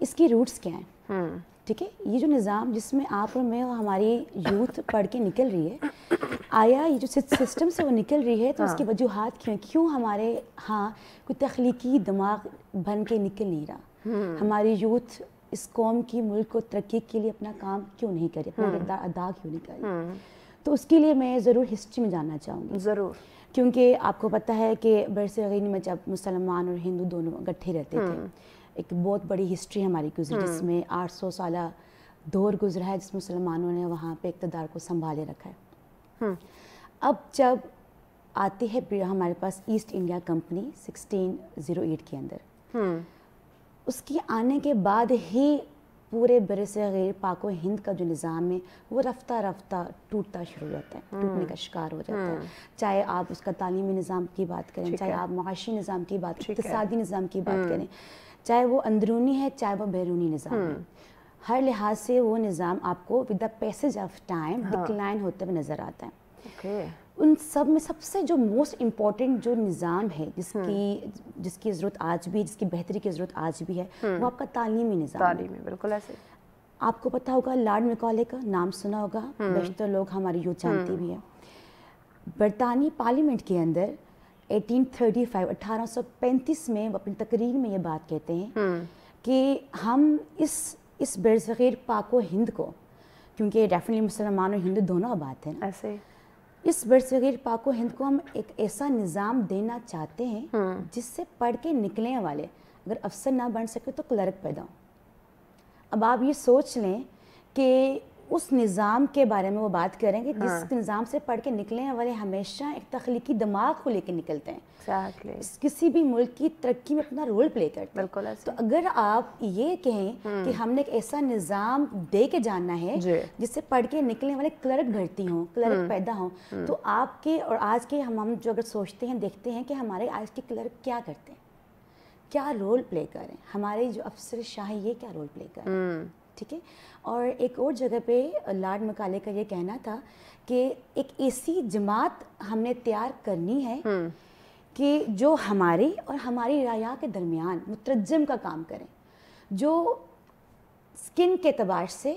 اس کی روٹس کیا ہیں. ٹھیک ہے, یہ جو نظام جس میں آپ اور میں ہماری یوتھ پڑھ کے نکل رہی ہے, آیا یہ جو سسٹم سے وہ نکل رہی ہے تو اس کی وجوہات کیوں ہمارے ہاں کوئی تخلیقی دماغ بن کے نکل نہیں رہا. ہماری یوتھ اس قوم کی, ملک کو ترقی کے لیے اپنا کام کیوں نہیں کر رہی, اپنا کردار ادا کیوں نہیں کر رہی. تو اس کے لیے میں ضرور ہسٹری میں جاننا چاہوں گی. ضرور. کیونکہ آپ کو پتہ ہے کہ برصغیر میں جب مسلمان اور ہندو دونوں اکٹھے رہتے تھے, ایک بہت بڑی ہسٹری ہماری گزری جس میں 800 سالہ دور گزرا ہے, جس مسلمانوں نے وہاں پہ اقتدار کو سنبھالے رکھا ہے. اب جب آتی ہے ہمارے پاس ایسٹ انڈیا کمپنی 1608 کے اندر, اس کے آنے کے بعد ہی پورے برصغیر پاک و ہند کا جو نظام ہے وہ رفتہ رفتہ ٹوٹتا شروع ہو جاتا ہے, ٹوٹنے کا شکار ہو جاتا ہے. چاہے آپ اس کا تعلیمی نظام کی بات کریں, چاہے آپ معاشی نظام کی بات کریں, اقتصادی نظام کی بات کریں, چاہے وہ اندرونی ہے چاہے وہ بیرونی نظام ہے, ہر لحاظ سے وہ نظام آپ کو with the passage of time decline ہوتے ہوئے نظر آتا ہے. ان سب میں سب سے جو موسٹ امپورٹنٹ جو نظام ہے جس کی ضرورت آج بھی, جس کی بہتری کی ضرورت آج بھی ہے, وہ آپ کا تعلیمی نظام. تعلیمی, بالکل ایسے. آپ کو پتہ ہوگا لارڈ میکالے کا نام سنا ہوگا, بیشتر لوگ ہماری یوتھ جانتی بھی ہے. برطانوی پارلیمنٹ کے اندر 1835 میں وہ اپنی تقریر میں یہ بات کہتے ہیں کہ ہم اس برصغیر پاک و ہند کو, کیونکہ ڈیفینیٹلی مسلمان اور ہندو دونوں آباد ہیں, ایسے اس برصغیر پاک و ہند کو ہم ایک ایسا نظام دینا چاہتے ہیں جس سے پڑھ کے نکلنے والے اگر افسر نہ بن سکے تو کلرک پیدا ہوں. اب آپ یہ سوچ لیں کہ اس نظام کے بارے میں وہ بات کریں کہ جس نظام سے پڑھ کے نکلنے والے ہمیشہ ایک تخلیقی دماغ کو لے کے نکلتے ہیں, کسی بھی ملک کی ترقی میں اپنا رول پلے کرتے ہیں. تو اگر آپ یہ کہیں کہ ہم نے ایک ایسا نظام دے کے جانا ہے جس سے پڑھ کے نکلنے والے کلرک بھرتی ہوں, کلرک پیدا ہوں, تو آپ کے اور آج کے ہم جو اگر سوچتے ہیں, دیکھتے ہیں کہ ہمارے آج کے کلرک کیا کرتے ہیں, کیا رول پلے کر رہے ہیں, ہمارے جو افسر شاہی یہ کیا رول پلے کر رہے ہیں. ٹھیک ہے. اور ایک اور جگہ پہ لارڈ میکالے کا یہ کہنا تھا کہ ایک ایسی جماعت ہم نے تیار کرنی ہے کہ جو ہماری اور ہماری رعایا کے درمیان مترجم کا کام کریں, جو سکن کے اعتبار سے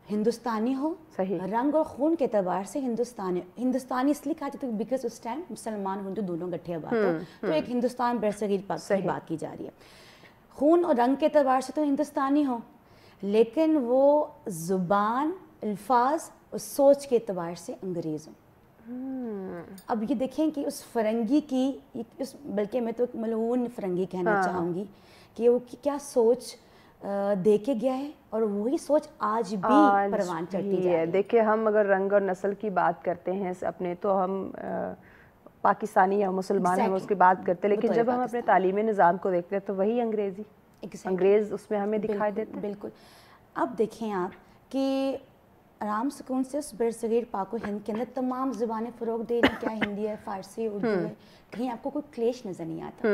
ہندوستانی ہو, رنگ اور خون کے اعتبار سے ہندوستانی اس لیے کہا جاتا ہے بیکاز اس ٹائم مسلمان ہندو دونوں گٹھے آباد ہو, تو ایک ہندوستان برصغیر پاک کی بات کی جا رہی ہے. خون اور رنگ کے اعتبار سے تو ہندوستانی ہو, لیکن وہ زبان, الفاظ اور سوچ کے اعتبار سے انگریز ہوں. اب یہ دیکھیں کہ اس فرنگی کی, بلکہ میں تو ایک ملعون فرنگی کہنا چاہوں گی, کہ وہ کیا سوچ دے کے گیا ہے اور وہی سوچ آج بھی پروان چڑھتی جا رہی ہے. دیکھیں ہم اگر رنگ اور نسل کی بات کرتے ہیں اپنے, تو ہم پاکستانی یا مسلمان ہیں اس کی بات کرتے ہیں, لیکن جب ہم اپنے تعلیمی نظام کو دیکھتے ہیں تو وہی انگریز اس میں ہمیں دکھائی دیتے ہیں. بالکل. اب دیکھیں آپ کہ آرام سکون سے اس برصغیر پاک و ہند کے اندر تمام زبانیں فروغ دے رہی, کیا ہندی ہے, فارسی, اردو ہے, کہیں آپ کو کوئی کلیش نظر نہیں آتا.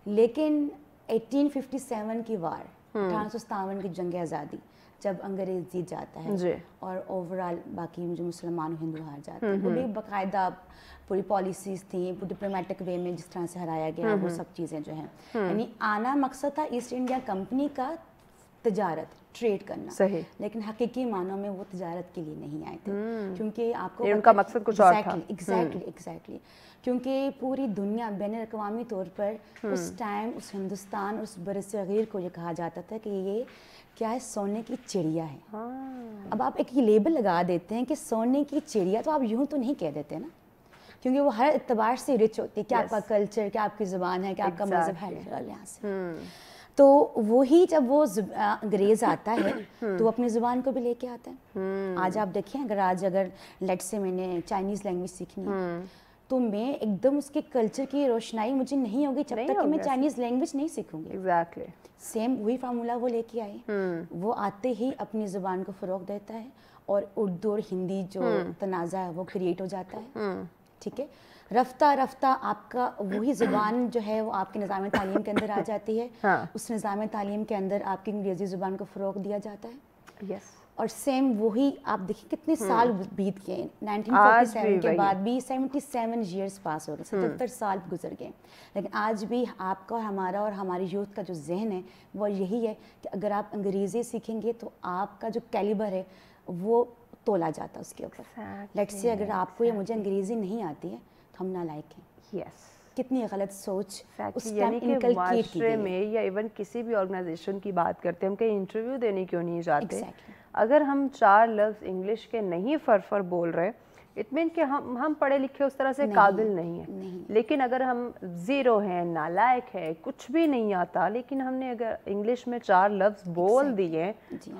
لیکن 1857 کی وار, 1857 کی جنگ آزادی, جب انگریز جیت جاتا ہے اور اوورال باقی جو مسلمان ہندو ہار جاتے ہیں, وہ بھی باقاعدہ پوری پالیسیز تھیں, ڈپلومیٹک وے میں جس طرح سے ہرایا گیا, وہ سب چیزیں جو ہیں, یعنی آنا مقصد تھا ایسٹ انڈیا کمپنی کا تجارت, ٹریڈ کرنا, لیکن حقیقی معنوں میں وہ تجارت کے لیے نہیں آئے تھے, کیونکہ آپ کو ان کا مقصد کچھ اور تھا. ایگزیکٹلی کیونکہ پوری دنیا بین الاقوامی طور پر اس ٹائم اس ہندوستان, اس برصغیر کو یہ کہا جاتا تھا کہ یہ کیا ہے, سونے کی چڑیا ہے. اب آپ ایک یہ لیبل لگا دیتے ہیں کہ سونے کی چڑیا, تو آپ یوں تو نہیں کہہ دیتے نا, کیونکہ وہ ہر اعتبار سے رچ ہوتی ہے, کیا آپ کا کلچر, کیا آپ کی زبان ہے, کیا آپ کا مذہب ہے, یہاں سے. تو وہی جب وہ انگریز آتا ہے تو وہ اپنی زبان کو بھی لے کے آتا ہے. آج آپ دیکھیں, اگر لیٹ سے میں نے چائنیز لینگویج سیکھنی ہے تو میں ایک دم اس کے کلچر کی روشنائی مجھے نہیں ہوگی جب تک کہ میں چائنیز لینگویج نہیں سیکھوں گی. سیم وہی فارمولہ وہ لے کے آئے, وہ آتے ہی اپنی زبان کو فروغ دیتا ہے اور اردو اور ہندی جو تنازع ہے وہ کریٹ ہو جاتا ہے. ٹھیک ہے. رفتہ رفتہ آپ کا وہی زبان جو ہے وہ آپ کے نظام تعلیم کے اندر آ جاتی ہے. اس نظام تعلیم کے اندر آپ کی انگریزی زبان کو فروغ دیا جاتا ہے. اور سیم وہی آپ دیکھیں کتنے سال بیت گئے, 1947 کے بعد بھی 77 ایئرس پاس ہو گئے, 77 سال گزر گئے, لیکن آج بھی آپ کا اور ہمارا اور ہماری یوتھ کا جو ذہن ہے وہ یہی ہے کہ اگر آپ انگریزی سیکھیں گے تو آپ کا جو کیلیبر ہے وہ تولا جاتا ہے اس کے اوپر. لیٹس سے اگر آپ کو یا مجھے انگریزی نہیں آتی ہے تو ہم نالائق ہیں. یس, کتنی غلط سوچ اس یعنی کہ معاشرے میں یا ایون کسی بھی آرگنائزیشن کی بات کرتے ہیں, ہم کہیں انٹرویو دینے کیوں نہیں جاتے, اگر ہم 4 لفظ انگلش کے نہیں فرفر بول رہے اٹ مین کہ ہم پڑھے لکھے اس طرح سے قابل نہیں ہیں. لیکن اگر ہم زیرو ہیں, نالائق ہے, کچھ بھی نہیں آتا, لیکن ہم نے اگر انگلش میں 4 لفظ بول دیے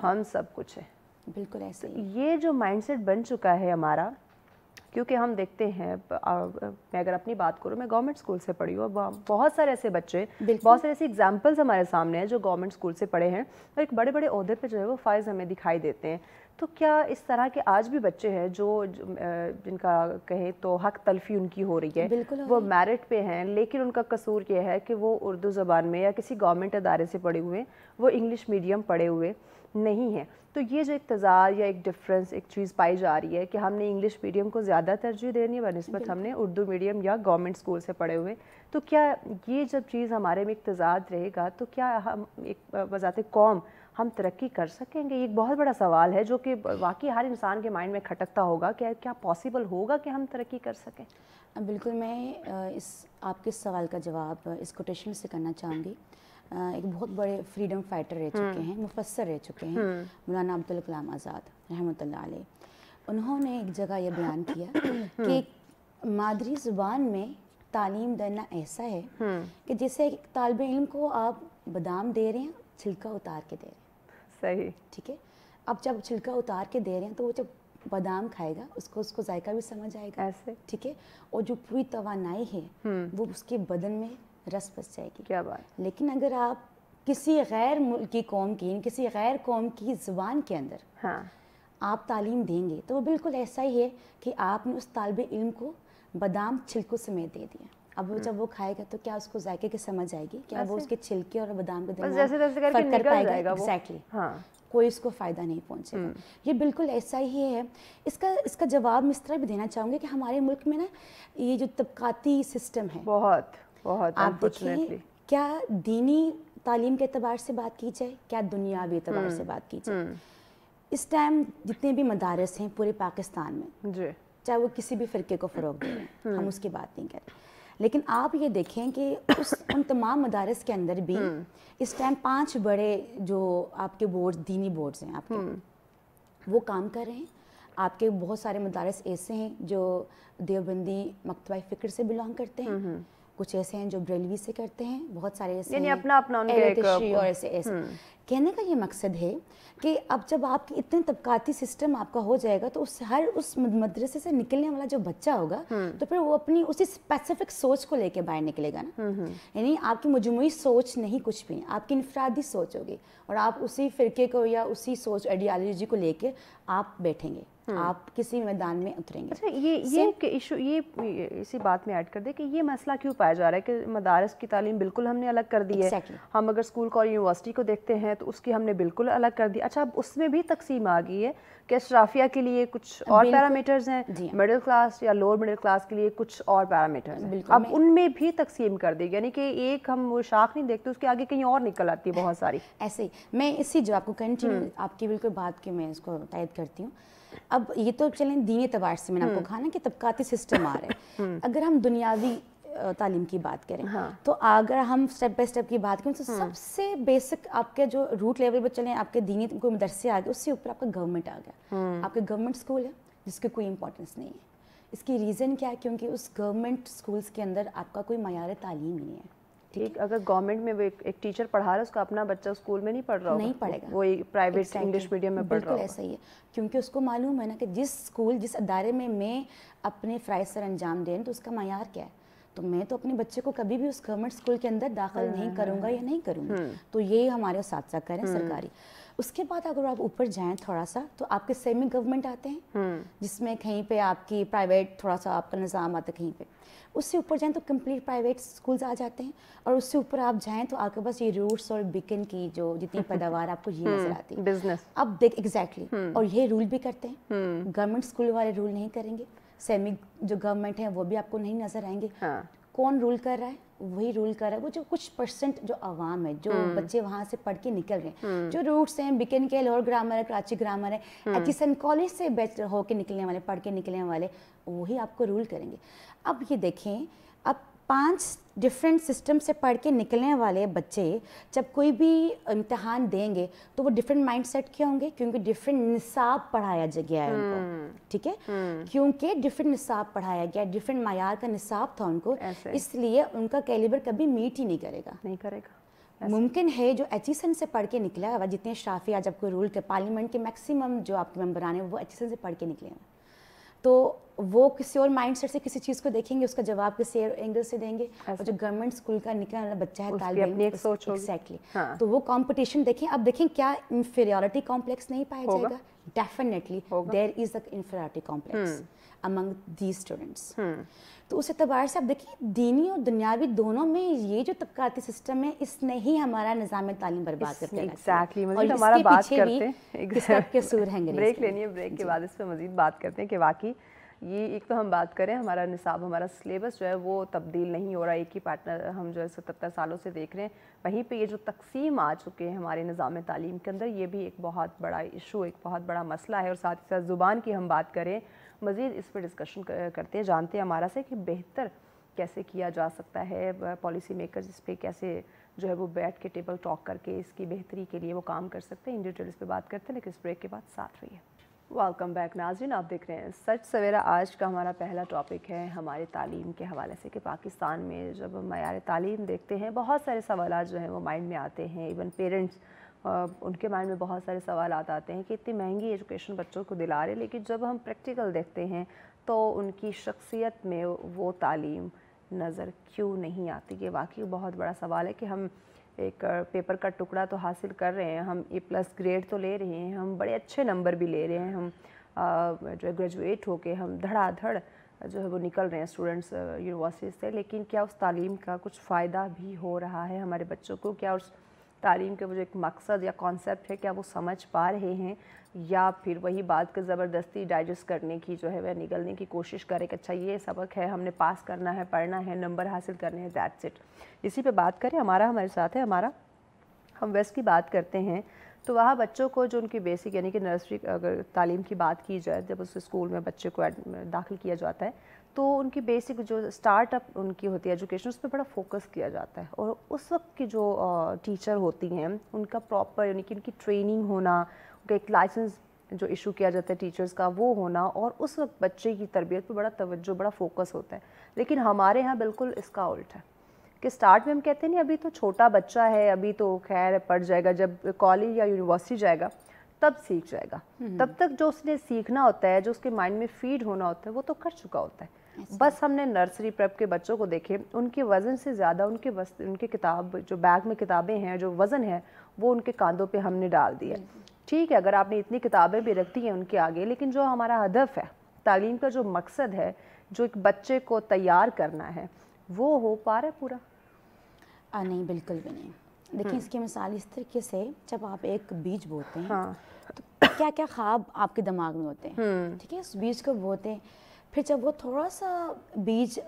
ہم سب کچھ ہیں. بالکل ایسے یہ جو مائنڈ سیٹ بن چکا ہے ہمارا, کیونکہ ہم دیکھتے ہیں, میں اگر اپنی بات کروں, میں گورنمنٹ اسکول سے پڑھی ہوں, بہت سارے ایسے بچے, بہت سارے ایسی ایگزامپلز ہمارے سامنے ہیں جو گورنمنٹ اسکول سے پڑھے ہیں اور ایک بڑے بڑے عہدے پہ جو ہے وہ فائز ہمیں دکھائی دیتے ہیں. تو کیا اس طرح کے آج بھی بچے ہیں جو جن کا کہیں تو حق تلفی ان کی ہو رہی ہے, وہ میرٹ پہ ہیں, لیکن ان کا قصور یہ ہے کہ وہ اردو زبان میں یا کسی گورنمنٹ ادارے سے پڑھے ہوئے, وہ انگلش میڈیم پڑھے ہوئے نہیں ہیں. تو یہ جو ایک تضاد یا ایک ڈفرینس ایک چیز پائی جا رہی ہے کہ ہم نے انگلش میڈیم کو زیادہ ترجیح دینی ہے بنسبت ہم نے اردو میڈیم یا گورنمنٹ اسکول سے پڑھے ہوئے. تو کیا یہ جب چیز ہمارے میں ایک تضاد رہے گا تو کیا ہم ایک بذات قوم ہم ترقی کر سکیں گے؟ یہ ایک بہت بڑا سوال ہے جو کہ واقعی ہر انسان کے مائنڈ میں کھٹکتا ہوگا کہ کیا پاسبل ہوگا کہ ہم ترقی کر سکیں. بالکل, میں آپ کے سوال کا جواب اس کوٹیشن سے کرنا چاہوں گی. ایک بہت بڑے فریڈم فائٹر رہ چکے ہیں, مفسر رہ چکے ہیں, مولانا عبدالکلام آزاد رحمۃ اللہ علیہ. انہوں نے ایک جگہ یہ بیان کیا کہ مادری زبان میں تعلیم دینا ایسا ہے کہ جیسے ایک طالب علم کو آپ بادام دے رہے ہیں, چھلکا اتار کے دے رہے ہیں. صحیح, ٹھیک ہے. اب جب چھلکا اتار کے دے رہے ہیں تو وہ جب بادام کھائے گا اس کو ذائقہ بھی سمجھ آئے گا ایسے, ٹھیک ہے, اور جو پوری توانائی ہے وہ اس کے بدن میں رس بس جائے گی. کیا بات. لیکن اگر آپ کسی غیر ملکی قوم کی, کسی غیر قوم کی زبان کے اندر آپ تعلیم دیں گے تو وہ بالکل ایسا ہی ہے کہ آپ نے اس طالب علم کو بادام چھلکوں سمیت دے دیا. اب وہ جب وہ کھائے گا تو کیا اس کو ذائقے کی سمجھ آئے گی؟ کیا وہ اس کے چھلکے اور بادام کے درمیان فرق کر پائے گا؟ ایگزیکٹلی, کوئی اس کو فائدہ نہیں پہنچے گا. یہ بالکل ایسا ہی ہے. اس کا جواب میں اس طرح بھی دینا چاہوں گی کہ ہمارے ملک میں نا یہ جو طبقاتی سسٹم ہے, بہت آپ دیکھیے, کیا دینی تعلیم کے اعتبار سے بات کی جائے, کیا دنیاوی اعتبار سے بات کی جائے, اس ٹائم جتنے بھی مدارس ہیں پورے پاکستان میں, چاہے وہ کسی بھی فرقے کو فروغ دے رہے ہیں, ہم اس کی بات نہیں کریں, لیکن آپ یہ دیکھیں کہ ان تمام مدارس کے اندر بھی اس ٹائم 5 بڑے جو آپ کے بورڈ, دینی بورڈز ہیں آپ کے, وہ کام کر رہے ہیں. آپ کے بہت سارے مدارس ایسے ہیں جو دیوبندی مکتبہ فکر سے بلانگ کرتے ہیں, کچھ ایسے ہیں جو بریلوی سے کرتے ہیں, بہت سارے ایسے یعنی اپنا اور ایسے. کہنے کا یہ مقصد ہے کہ اب جب آپ کی اتنے طبقاتی سسٹم آپ کا ہو جائے گا تو اس مدرسے سے نکلنے والا جو بچہ ہوگا تو پھر وہ اپنی اسی اسپیسیفک سوچ کو لے کے باہر نکلے گا نا. یعنی آپ کی مجموعی سوچ نہیں کچھ بھی, آپ کی انفرادی سوچ ہوگی اور آپ اسی فرقے کو یا اسی سوچ آئیڈیالوجی کو لے کے آپ بیٹھیں گے, آپ کسی میدان میں اتریں گے. اچھا, یہ ایشو یہ اسی بات میں ایڈ کر دے کہ یہ مسئلہ کیوں پایا جا رہا ہے کہ مدارس کی تعلیم بالکل ہم نے الگ کر دی ہے. ہم اگر اسکول کالج یونیورسٹی کو دیکھتے ہیں تو اس کی ہم نے بالکل الگ کر دی. اچھا, اب اس میں بھی تقسیم آ گئی ہے کہ اشرافیہ کے لیے کچھ اور پیرامیٹرز ہیں, مڈل کلاس یا لوور مڈل کلاس کے لیے کچھ اور پیرامیٹرز ہیں, اب ان میں بھی تقسیم کر دی, یعنی کہ ایک ہم وہ شاخ نہیں دیکھتے, اس کے آگے کہیں اور نکل آتی ہے بہت ساری. ایسے ہی میں اسی جو آپ کو کنٹینیو آپ کی بالکل بات کی میں اس کو تائید کرتی ہوں. اب یہ تو چلیں دینی اعتبار سے میں نے آپ کو کہا نا کہ طبقاتی سسٹم آ رہے ہیں. اگر ہم دنیاوی تعلیم کی بات کریں تو اگر ہم سٹیپ بائی سٹیپ کی بات کریں تو سب سے بیسک آپ کے جو روٹ لیول پہ چلیں, آپ کے دینی کوئی مدرسے آ گئے, اس سے اوپر آپ کا گورنمنٹ آ گیا. آپ کے گورنمنٹ اسکول ہے جس کی کوئی امپورٹنس نہیں ہے. اس کی ریزن کیا ہے؟ کیونکہ اس گورنمنٹ اسکولس کے اندر آپ کا کوئی معیار تعلیم ہی نہیں ہے. ٹھیک, اگر گورنمنٹ میں ایک ٹیچر پڑھا رہا ہے, اس کا اپنا بچہ اسکول میں نہیں پڑھ رہا, نہیں پڑھے گا, وہ پرائیویٹ انگلش میڈیم میں پڑھ رہا بالکل ایسا ہی ہے. کیونکہ اس کو معلوم ہے نا کہ جس اسکول جس ادارے میں اپنے فرائض سر انجام دیں تو اس کا معیار کیا ہے, تو میں تو اپنے بچے کو کبھی بھی اس گورنمنٹ اسکول کے اندر داخل نہیں کروں گا یا نہیں کروں گی. تو یہ ہمارے اساتذہ کریں سرکاری. اس کے بعد اگر آپ اوپر جائیں تھوڑا سا تو آپ کے سیمی گورنمنٹ آتے ہیں جس میں کہیں پہ آپ کی پرائیویٹ تھوڑا سا آپ کا نظام آتا ہے کہیں پہ. اس سے اوپر جائیں تو کمپلیٹ پرائیویٹ اسکولز آ جاتے ہیں. اور اس سے اوپر آپ جائیں تو آپ کے پاس یہ روٹس اور بیکن کی جو جتنی پیداوار آپ کو یہ نظر آتی ہے بزنس. اب دیکھ ایگزیکٹلی. اور یہ رول بھی کرتے ہیں. گورنمنٹ اسکول والے رول نہیں کریں گے, سیمی جو گورنمنٹ ہیں وہ بھی آپ کو نہیں نظر آئیں گے. کون رول کر رہا ہے؟ وہی رول کر رہا ہے وہ جو کچھ پرسنٹ جو عوام ہے, جو بچے وہاں سے پڑھ کے نکل رہے ہیں, جو روٹس ہیں بیکن کے, لاہور گرامر ہے, کراچی گرامر ہے, ایچیسن کالج سے بیچ ہو کے نکلنے والے, پڑھ کے نکلنے والے, وہی آپ کو رول کریں گے. اب یہ دیکھیں, اب 5 ڈفرینٹ سسٹم سے پڑھ کے نکلنے والے بچے جب کوئی بھی امتحان دیں گے تو وہ ڈفرینٹ مائنڈ سیٹ کے ہوں گے, کیونکہ ڈفرینٹ نصاب پڑھایا گیا ہے ان کو, ٹھیک ہے, کیونکہ ڈفرینٹ نصاب پڑھایا گیا, ڈفرینٹ معیار کا نصاب تھا ان کو, اس لیے ان کا کیلیبر کبھی میٹ ہی نہیں کرے گا. ممکن ہے جو ایچیسن سے پڑھ کے نکلا ہے, جتنے اشرافی آج آپ کو رول کے پارلیمنٹ کے میکسیمم جو آپ کے ممبران ہیں وہ ایچیسن سے پڑھ کے نکلے ہیں, تو وہ کسی اور مائنڈ سیٹ سے کسی چیز کو دیکھیں گے, اس کا جواب کسی اور اینگل سے دیں گے. اور جو گورنمنٹ اسکول کا نکلنے والا بچہ ہے طالب علم, ایگزیکٹلی, تو وہ کمپٹیشن دیکھیں. اب دیکھیں کیا انفیریورٹی کمپلیکس نہیں پایا جائے گا؟ Definitely there is a inferiority complex among these students. تو اس اعتبار سے اب دیکھیں دینی اور دنیاوی دونوں میں یہ جو طبقاتی سسٹم ہے اس نے ہی ہمارا نظام تعلیم برباد کر دیا. ایگزیکٹلی, مزید ہمارا بات کرتے ہیں, کس کا قصور ہے. بریک لینی ہے, بریک کے بعد اس پہ مزید بات کرتے ہیں کہ واقعی یہ ایک تو ہم بات کریں ہمارا نصاب, ہمارا سلیبس جو ہے وہ تبدیل نہیں ہو رہا, ایک ہی پیٹرن ہم جو ہے 77 سالوں سے دیکھ رہے ہیں. وہیں پہ یہ جو تقسیم آ چکے ہیں ہمارے نظام تعلیم کے اندر, یہ بھی ایک بہت بڑا ایشو, ایک بہت بڑا مسئلہ ہے. اور ساتھ ہی ساتھ زبان کی ہم بات کریں, مزید اس پہ ڈسکشن کرتے ہیں, جانتے ہیں ہمارا سے کہ بہتر کیسے کیا جا سکتا ہے, پالیسی میکرز اس پہ کیسے جو ہے وہ بیٹھ کے ٹیبل ٹاک کر کے اس کی بہتری کے لیے وہ کام کر سکتے ہیں. ان ڈیٹیل اس پہ بات کرتے ہیں, لیکن اس بریک کے بعد ساتھ رہیے. ویلکم بیک ناظرین, آپ دیکھ رہے ہیں سچ سویرا. آج کا ہمارا پہلا ٹاپک ہے ہمارے تعلیم کے حوالے سے کہ پاکستان میں جب ہم معیار تعلیم دیکھتے ہیں بہت سارے سوالات جو ہیں وہ مائنڈ میں آتے ہیں. ایون پیرنٹس ان کے مائنڈ میں بہت سارے سوالات آتے ہیں کہ اتنی مہنگی ایجوکیشن بچوں کو دلا رہے, لیکن جب ہم پریکٹیکل دیکھتے ہیں تو ان کی شخصیت میں وہ تعلیم نظر کیوں نہیں آتی. یہ واقعی بہت بڑا سوال ہے کہ ہم ایک پیپر کا ٹکڑا تو حاصل کر رہے ہیں, ہم A+ گریڈ تو لے رہے ہیں, ہم بڑے اچھے نمبر بھی لے رہے ہیں, ہم جو گریجویٹ ہو کے ہم دھڑا دھڑ جو ہے وہ نکل رہے ہیں اسٹوڈنٹس یونیورسٹی سے, لیکن کیا اس تعلیم کا کچھ فائدہ بھی ہو رہا ہے ہمارے بچوں کو؟ کیا اس تعلیم کے وہ جو ایک مقصد یا کانسیپٹ ہے کیا وہ سمجھ پا رہے ہیں, یا پھر وہی بات کہ زبردستی ڈائجسٹ کرنے کی جو ہے وہ نگلنے کی کوشش کرے کہ اچھا یہ سبق ہے, ہم نے پاس کرنا ہے, پڑھنا ہے, نمبر حاصل کرنے ہیں, دیٹس اٹ. اسی پہ بات کریں. ہمارے ساتھ ہے ہم ویسٹ کی بات کرتے ہیں تو وہاں بچوں کو جو ان کی بیسک یعنی کہ نرسری اگر تعلیم کی بات کی جائے, جب اس اسکول میں بچے کو داخل کیا جاتا ہے تو ان کی بیسک جو اسٹارٹ اپ ان کی ہوتی ہے ایجوکیشن, اس پہ بڑا فوکس کیا جاتا ہے. اور اس وقت کی جو ٹیچر ہوتی ہیں ان کا پراپر یعنی کہ ان کی ٹریننگ ہونا, ان کا ایک لائسنس جو ایشو کیا جاتا ہے ٹیچرز کا وہ ہونا, اور اس وقت بچے کی تربیت پہ بڑا توجہ, بڑا فوکس ہوتا ہے. لیکن ہمارے ہاں بالکل اس کا الٹ ہے کہ سٹارٹ میں ہم کہتے ہیں نہیں ابھی تو چھوٹا بچہ ہے, ابھی تو خیر پڑھ جائے گا, جب کالج یا یونیورسٹی جائے گا تب سیکھ جائے گا. تب تک جو اس نے سیکھنا ہوتا ہے, جو اس کے مائنڈ میں فیڈ ہونا ہوتا ہے وہ تو کر چکا ہوتا ہے. بس ہم نے نرسری پریپ کے بچوں کو دیکھے, ان کے وزن سے زیادہ ان کے کتاب جو بیگ میں کتابیں ہیں, جو وزن ہے وہ ان کے کاندھوں پہ ہم نے ڈال دیا. ٹھیک ہے اگر آپ نے اتنی کتابیں بھی رکھ دی ہیں ان کے آگے, لیکن جو ہمارا ہدف ہے تعلیم کا, جو مقصد ہے, جو ایک بچے کو تیار کرنا ہے, وہ ہو پا رہا ہے پورا؟ نہیں, بالکل بھی نہیں. دیکھیں اس کی مثال اس طریقے سے, جب آپ ایک بیج بوتے ہیں تو کیا کیا خواب آپ کے دماغ میں ہوتے ہیں, ٹھیک ہے, اس بیج کو بوتے ہیں, پھر جب وہ تھوڑا سا بیج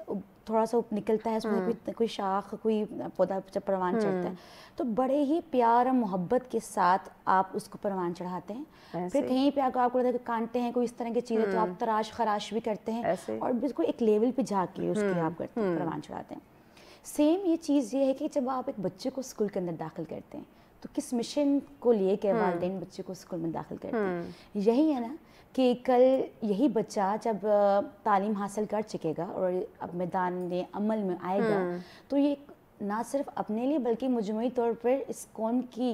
تھوڑا سا نکلتا ہے, اس میں کوئی شاخ, کوئی پودا جب پروان چڑھتا ہے تو بڑے ہی پیار اور محبت کے ساتھ آپ اس کو پروان چڑھاتے ہیں. پھر کہیں پہ اگر آپ کو لگتا ہے کہ کانٹے ہیں, کوئی اس طرح کی چیزیں, تو آپ تراش خراش بھی کرتے ہیں اور بالکل ایک لیول پہ جا کے اس کے آپ کرتے ہیں, پروان چڑھاتے ہیں. سیم یہ چیز یہ ہے کہ جب آپ ایک بچے کو اسکول کے اندر داخل کرتے ہیں تو کس مشن کو لیے کہ والدین بچے کو اسکول میں داخل کرتے ہیں؟ یہی ہے نا کہ کل یہی بچہ جب تعلیم حاصل کر چکے گا اور اب میدان عمل میں آئے گا تو یہ نہ صرف اپنے لیے بلکہ مجموعی طور پر اس قوم کی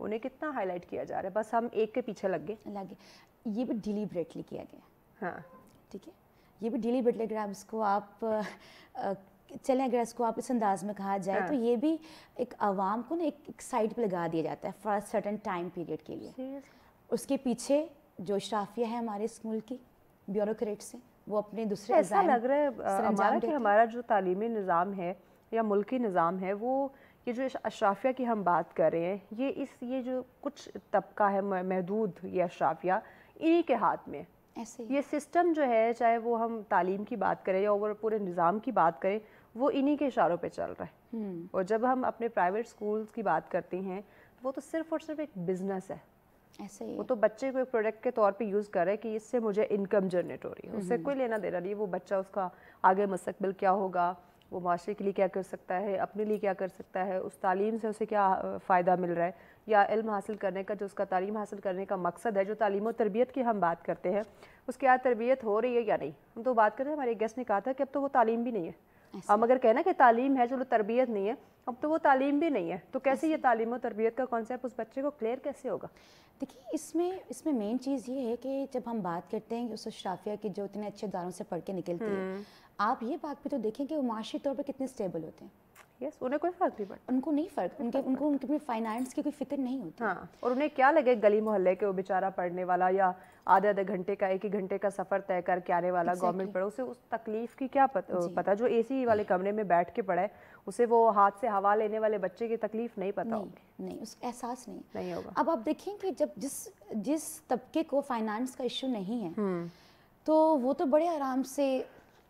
انہیں کتنا ہائی لائٹ کیا جا رہا ہے, بس ہم ایک کے پیچھے لگ گئے. یہ بھی ڈیلیبریٹلی کیا گیا. ہاں ٹھیک ہے, یہ بھی ڈیلیبریٹلی, اگر آپ اس کو آپ چلیں, اگر اس کو آپ اس انداز میں کہا جائے تو یہ بھی ایک عوام کو نا ایک سائڈ پہ لگا دیا جاتا ہے فار سرٹن ٹائم پیریڈ کے لیے. اس کے پیچھے جو اشرافیہ ہے ہمارے اس ملک کی بیوروکریٹس ہیں, وہ اپنے دوسرے ایسا لگ رہا ہے ہمارا کہ ہمارا جو تعلیمی نظام ہے یا ملکی نظام ہے, وہ یہ جو اشرافیہ کی ہم بات کر رہے ہیں, یہ جو کچھ طبقہ ہے محدود, یہ اشرافیہ انہی کے ہاتھ میں. یہ سسٹم جو ہے, چاہے وہ ہم تعلیم کی بات کریں یا اوور پورے نظام کی بات کریں, وہ انہی کے اشاروں پہ چل رہا ہے. اور جب ہم اپنے پرائیویٹ سکولز کی بات کرتے ہیں, وہ تو صرف اور صرف ایک بزنس ہے. وہ تو بچے کو ایک پروڈکٹ کے طور پہ یوز کر رہے کہ اس سے مجھے انکم جنریٹ ہو رہی ہے, اس سے کوئی لینا دینا نہیں. وہ بچہ, اس کا آگے مستقبل کیا ہوگا, وہ معاشرے کے لیے کیا کر سکتا ہے, اپنے لیے کیا کر سکتا ہے, اس تعلیم سے اسے کیا فائدہ مل رہا ہے, یا علم حاصل کرنے کا جو اس کا تعلیم حاصل کرنے کا مقصد ہے, جو تعلیم و تربیت کی ہم بات کرتے ہیں, اس کی آج تربیت ہو رہی ہے یا نہیں. ہم تو بات کرتے ہیں, ہمارے گیسٹ نے کہا تھا کہ اب تو وہ تعلیم بھی نہیں ہے. ہم اگر کہنا کہ تعلیم ہے, چلو تربیت نہیں ہے, اب تو وہ تعلیم بھی نہیں ہے, تو کیسے یہ تعلیم و تربیت کا کانسیپٹ اس بچے کو کلیئر کیسے ہوگا؟ دیکھیے, اس میں مین چیز یہ ہے کہ جب ہم بات کرتے ہیں کہ اس اشرافیہ کی جو اتنے اچھے اداروں سے پڑھ کے نکلتی ہے, آپ یہ بات بھی تو دیکھیں کہ وہ معاشی طور پر کتنے اسٹیبل ہوتے ہیں. یس, انہیں کوئی فرق نہیں پڑتا, ان کو نہیں فرق, ان کو اپنے فائنانس کی کوئی فکر نہیں ہوتی. ہاں, اور انہیں کیا لگے گلی محلے کے وہ بیچارہ پڑھنے والا, یا آدھے گھنٹے کا 1 گھنٹے کا سفر طے کر کے آنے والا گورنمنٹ پڑھو, اسے اس تکلیف کی کیا پتہ. جو اے سی والے کمرے میں بیٹھ کے پڑھا ہے, اسے وہ ہاتھ سے ہوا لینے والے بچے کی تکلیف نہیں پتہ ہوگی. نہیں, اس کا احساس نہیں ہوگا. اب آپ دیکھیں کہ جب جس طبقے کو فائنانس کا ایشو نہیں ہے, تو وہ تو بڑے آرام سے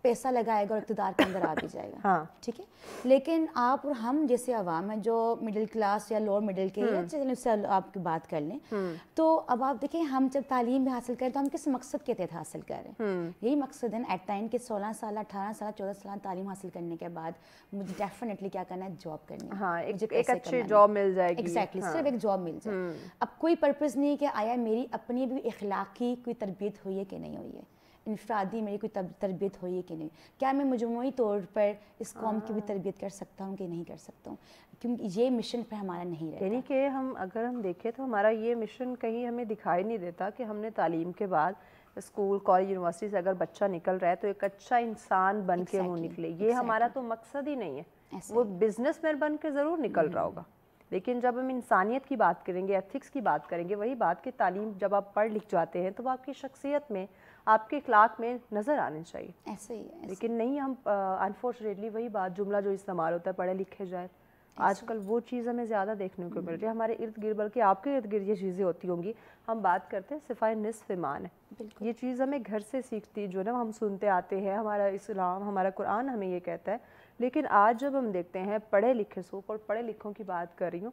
پیسہ لگائے گا اور اقتدار کے اندر آ بھی جائے گا. ٹھیک ہے, لیکن آپ اور ہم جیسے عوام ہیں جو مڈل کلاس یا لوور مڈل کے, یا چلیں اس سے آپ کی بات کر لیں, تو اب آپ دیکھیں ہم جب تعلیم بھی حاصل کریں تو ہم کس مقصد کے تحت حاصل کر رہے ہیں. یہی مقصد ہے ایٹ ٹائم کہ 16 سال 18 سال 14 سال تعلیم حاصل کرنے کے بعد مجھے ڈیفینیٹلی کیا کرنا ہے, جاب کرنی ہے, ایک اچھی جاب مل جائے گی. ایگزیکٹلی, صرف ایک جاب مل جائے. اب کوئی پرپز نہیں کہ آیا میری اپنی بھی اخلاقی کوئی تربیت ہوئی ہے کہ نہیں ہوئی ہے, انفرادی میری کوئی تربیت ہوئی ہے کہ نہیں, کیا میں مجموعی طور پر اس قوم کی بھی تربیت کر سکتا ہوں کہ نہیں کر سکتا ہوں, کیونکہ یہ مشن پہ ہمارا نہیں رہتا. یعنی کہ اگر ہم دیکھیں تو ہمارا یہ مشن کہیں ہمیں دکھائی نہیں دیتا کہ ہم نے تعلیم کے بعد اسکول کالج یونیورسٹی سے اگر بچہ نکل رہا ہے تو ایک اچھا انسان بن کے وہ نکلے. یہ ہمارا تو مقصد ہی نہیں ہے. وہ بزنس مین بن کے ضرور نکل رہا ہوگا, لیکن جب ہم انسانیت کی بات کریں گے, ایتھکس کی بات کریں گے, وہی بات کہ تعلیم جب آپ پڑھ لکھ جاتے ہیں تو وہ آپ کی شخصیت میں, آپ کے اخلاق میں نظر آنے چاہیے. ایسے ہی ہے, لیکن نہیں, ہم انفارچونیٹلی وہی بات جملہ جو استعمال ہوتا ہے پڑھے لکھے جائے, آج کل وہ چیز ہمیں زیادہ دیکھنے کو مل رہی ہے ہمارے ارد گرد, بلکہ آپ کے ارد گرد یہ چیزیں ہوتی ہوں گی. ہم بات کرتے ہیں صفائی نصف ایمان ہے, یہ چیز ہمیں گھر سے سیکھتی جو نا ہم سنتے آتے ہیں, ہمارا اسلام ہمارا قرآن ہمیں یہ کہتا ہے. لیکن آج جب ہم دیکھتے ہیں پڑھے لکھے سوپ اور پڑھے لکھوں کی بات کر رہی ہوں,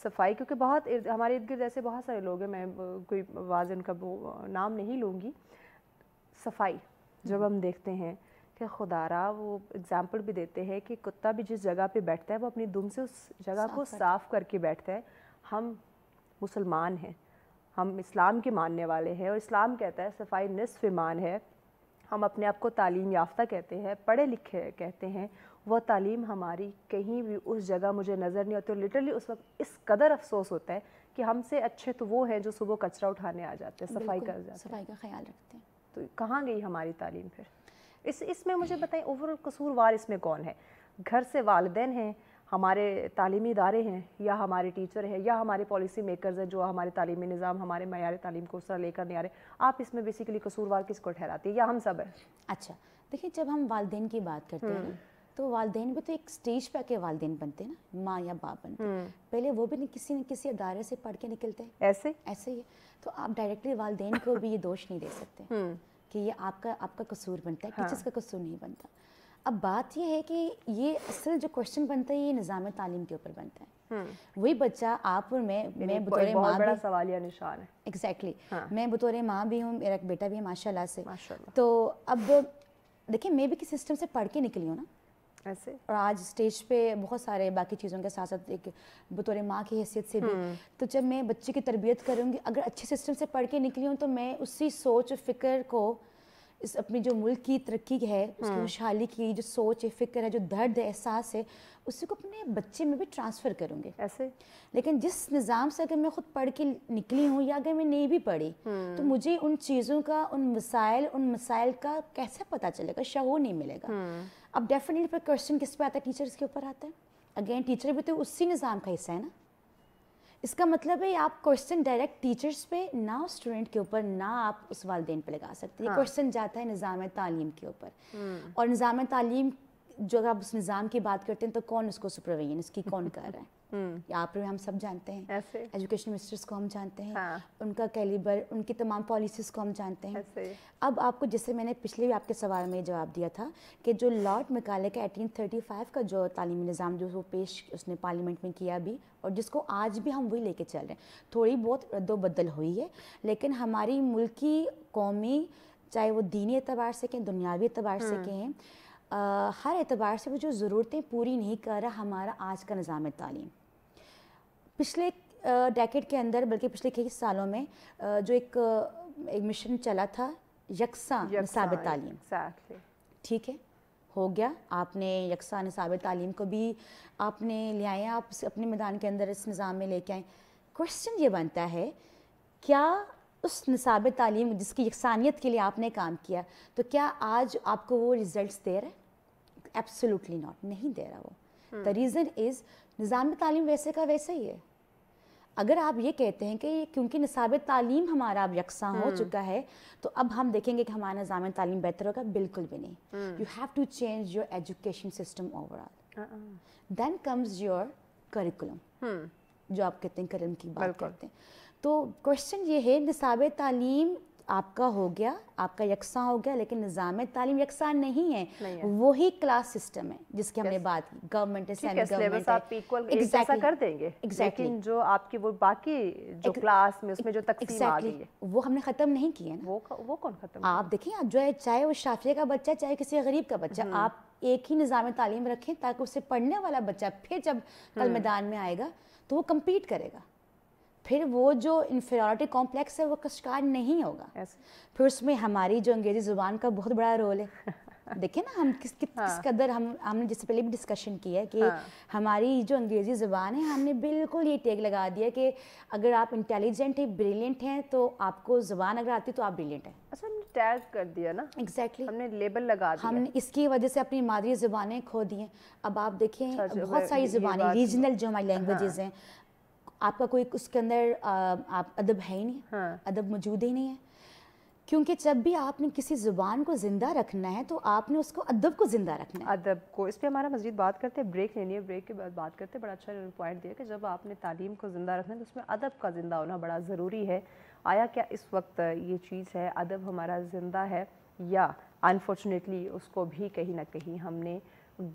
صفائی, کیونکہ بہت ہمارے ارد گرد ایسے بہت سارے لوگ ہیں, میں کوئی واضح کا نام نہیں لوں گی. صفائی جب ہم دیکھتے ہیں کہ خدا را وہ اگزامپل بھی دیتے ہیں کہ کتا بھی جس جگہ پہ بیٹھتا ہے وہ اپنی دم سے اس جگہ کو صاف کر کے بیٹھتا ہے. ہم مسلمان ہیں, ہم اسلام کے ماننے والے ہیں, اور اسلام کہتا ہے صفائی نصف ایمان ہے. ہم اپنے آپ کو تعلیم یافتہ کہتے ہیں, پڑھے لکھے کہتے ہیں. وہ تعلیم ہماری کہیں بھی اس جگہ مجھے نظر نہیں ہوتی, اور لٹرلی اس وقت اس قدر افسوس ہوتا ہے کہ ہم سے اچھے تو وہ ہیں جو صبح کچرا اٹھانے آ جاتے ہیں, صفائی کر جاتے ہیں, صفائی کا خیال رکھتے ہیں. تو کہاں گئی ہماری تعلیم پھر؟ اس میں مجھے بتائیں اوور آل قصوروار اس میں کون ہے؟ گھر سے والدین ہیں, ہمارے تعلیمی ادارے ہیں, یا ہمارے ٹیچر ہیں, یا ہمارے پالیسی میکرز ہیں جو ہمارے تعلیمی نظام, ہمارے معیار تعلیم کو اس طرح لے کر نہیں آ رہے. آپ اس میں بیسیکلی قصوروار کس کو ٹھہراتی ہے, یا ہم سب ہیں؟ اچھا دیکھیں, جب ہم والدین کی بات کرتے ہیں تو والدین بھی تو ایک سٹیج پہ کے والدین بنتے ہیں نا, ماں یا باپ بنتے ہیں. پہلے وہ بھی کسی نہ کسی ادارے سے پڑھ کے نکلتے ہیں, ایسے ہی. تو آپ ڈائریکٹلی والدین کو بھی یہ دوش نہیں دے سکتے کہ یہ آپ کا قصور بنتا ہے, ٹیچرس کا قصور نہیں بنتا. اب بات یہ ہے کہ یہ اصل جو کوشچن بنتا ہے یہ نظام تعلیم کے اوپر بنتا ہے. وہی بچہ آپ اور میں بطور ماں, بہت بڑا سوالیہ نشان ہے. ایگزیکٹلی, میں بطور ماں بھی ہوں, میرا ایک بیٹا بھی ہے ماشاء اللہ سے. تو اب دیکھیں میں بھی کسی سسٹم سے پڑھ کے نکلی ہوں نا ایسے, اور آج اسٹیج پہ بہت سارے باقی چیزوں کے ساتھ ساتھ ایک بطور ماں کی حیثیت سے بھی. تو جب میں بچے کی تربیت کروں گی, اگر اچھے سسٹم سے پڑھ کے نکلی ہوں تو میں اسی سوچ و فکر کو اس اپنی جو ملک کی ترقی ہے، اس کی خوشحالی کی جو سوچ ہے، فکر ہے، جو درد ہے، احساس ہے، اسی کو اپنے بچے میں بھی ٹرانسفر کروں گے ایسے. لیکن جس نظام سے اگر میں خود پڑھ کے نکلی ہوں یا اگر میں نہیں بھی پڑھی تو مجھے ان چیزوں کا، ان مسائل کا کیسے پتہ چلے گا، شعور نہیں ملے گا. اب ڈیفینیٹلی پھر کوشچن کس پہ آتا ہے؟ ٹیچرس کے اوپر آتا ہے. اگین ٹیچر بھی تو اسی نظام کا حصہ ہے نا. اس کا مطلب ہے آپ کوشچن ڈائریکٹ ٹیچرس پہ نہ اسٹوڈنٹ کے اوپر نہ آپ اس والدین پہ لگا سکتے. یہ کوشچن جاتا ہے نظام تعلیم کے اوپر. اور نظام تعلیم جو اگر آپ اس نظام کی بات کرتے ہیں تو کون اس کو سپرویژن اس کی کون کر رہا ہے؟ آپ ہم سب جانتے ہیں. ایجوکیشن منسٹرس کو ہم جانتے ہیں, ان کا کیلیبر, ان کی تمام پالیسیز کو ہم جانتے ہیں. اب آپ کو جیسے میں نے پچھلے بھی آپ کے سوال میں جواب دیا تھا کہ جو لارڈ میکالے کا 1835 کا جو تعلیمی نظام جو وہ پیش اس نے پارلیمنٹ میں کیا بھی, اور جس کو آج بھی ہم وہی لے کے چل رہے ہیں. تھوڑی بہت رد و بدل ہوئی ہے, لیکن ہماری ملکی قومی چاہے وہ دینی اعتبار سے کہیں, دنیاوی اعتبار سے کہیں, ہر اعتبار سے وہ جو ضرورتیں پوری نہیں کر رہا ہمارا آج کا نظام تعلیم. پچھلے ڈیکیڈ کے اندر, بلکہ پچھلے کئی سالوں میں جو ایک مشن چلا تھا یکساں نصاب تعلیم, ٹھیک ہے, ہو گیا. آپ نے یکساں نصاب تعلیم کو بھی آپ نے لے آئے, آپ اپنے میدان کے اندر اس نظام میں لے کے آئیں. کوشچن یہ بنتا ہے کیا اس نصاب تعلیم جس کی یکسانیت کے لیے آپ نے کام کیا, تو کیا آج آپ کو وہ ریزلٹس دے رہا ہے؟ ایبسولوٹلی ناٹ, نہیں دے رہا وہ. دا ریزن از نظام تعلیم ویسے کا ویسا ہی ہے. اگر آپ یہ کہتے ہیں کہ کیونکہ نصاب تعلیم ہمارا اب یکساں ہو چکا ہے تو اب ہم دیکھیں گے کہ ہمارا نظام تعلیم بہتر ہوگا, بالکل بھی نہیں. You have to change your education system over all. Then comes your curriculum, جو آپ کہتے ہیں کرم کی بات کرتے ہیں. تو کوشچن یہ ہے نصاب تعلیم آپ کا ہو گیا, آپ کا یکساں ہو گیا, لیکن نظام تعلیم یکساں نہیں ہے. وہی کلاس سسٹم ہے جس کی ہم نے بات کی, گورنمنٹ ہے, سیمی گورنمنٹ ہے, ایسا کر دیں گے, لیکن جو آپ کی وہ باقی جو کلاس میں اس میں جو تقسیم آ گئی ہے وہ ہم نے ختم نہیں کی ہے نا. وہ کون ختم؟ آپ دیکھیں, آپ جو ہے چاہے وہ شافعیہ کا بچہ چاہے کسی غریب کا بچہ, آپ ایک ہی نظام تعلیم رکھیں تاکہ اسے پڑھنے والا بچہ پھر جب کل میدان میں آئے گا تو وہ کمپیٹ کرے گا. پھر وہ جو انفیریورٹی کمپلیکس ہے وہ کا شکار نہیں ہوگا. پھر اس میں ہماری جو انگریزی زبان کا بہت بڑا رول ہے. دیکھیں نا ہم کس قدر ہم نے جس سے پہلے بھی ڈسکشن کی ہے کہ ہماری جو انگریزی زبان ہے ہم نے بالکل یہ ٹیگ لگا دیا کہ اگر آپ انٹیلیجنٹ ہیں, بریلینٹ ہیں, تو آپ کو زبان اگر آتی تو آپ بریلینٹ ہیں. اچھا, ہم نے ٹیگ کر دیا نا. ایگزیکٹلی, ہم نے لیبل لگا دیا. ہم نے اس کی وجہ سے اپنی مادری زبانیں کھو دی ہیں. اب آپ دیکھیں بہت ساری زبانیں ریجنل جو ہماری لینگویجز ہیں, آپ کا کوئی اس کے اندر آپ ادب ہے ہی نہیں, ادب موجود ہی نہیں ہے. کیونکہ جب بھی آپ نے کسی زبان کو زندہ رکھنا ہے تو آپ نے اس کو ادب کو زندہ رکھنا ہے. ادب کو, اس پہ ہمارا مزید بات کرتے ہیں, بریک لینی ہے, بریک کے بعد بات کرتے ہیں. بڑا اچھا پوائنٹ دیا کہ جب آپ نے تعلیم کو زندہ رکھنا ہے تو اس میں ادب کا زندہ ہونا بڑا ضروری ہے. آیا کیا اس وقت یہ چیز ہے, ادب ہمارا زندہ ہے, یا انفارچونیٹلی اس کو بھی کہیں نہ کہیں ہم نے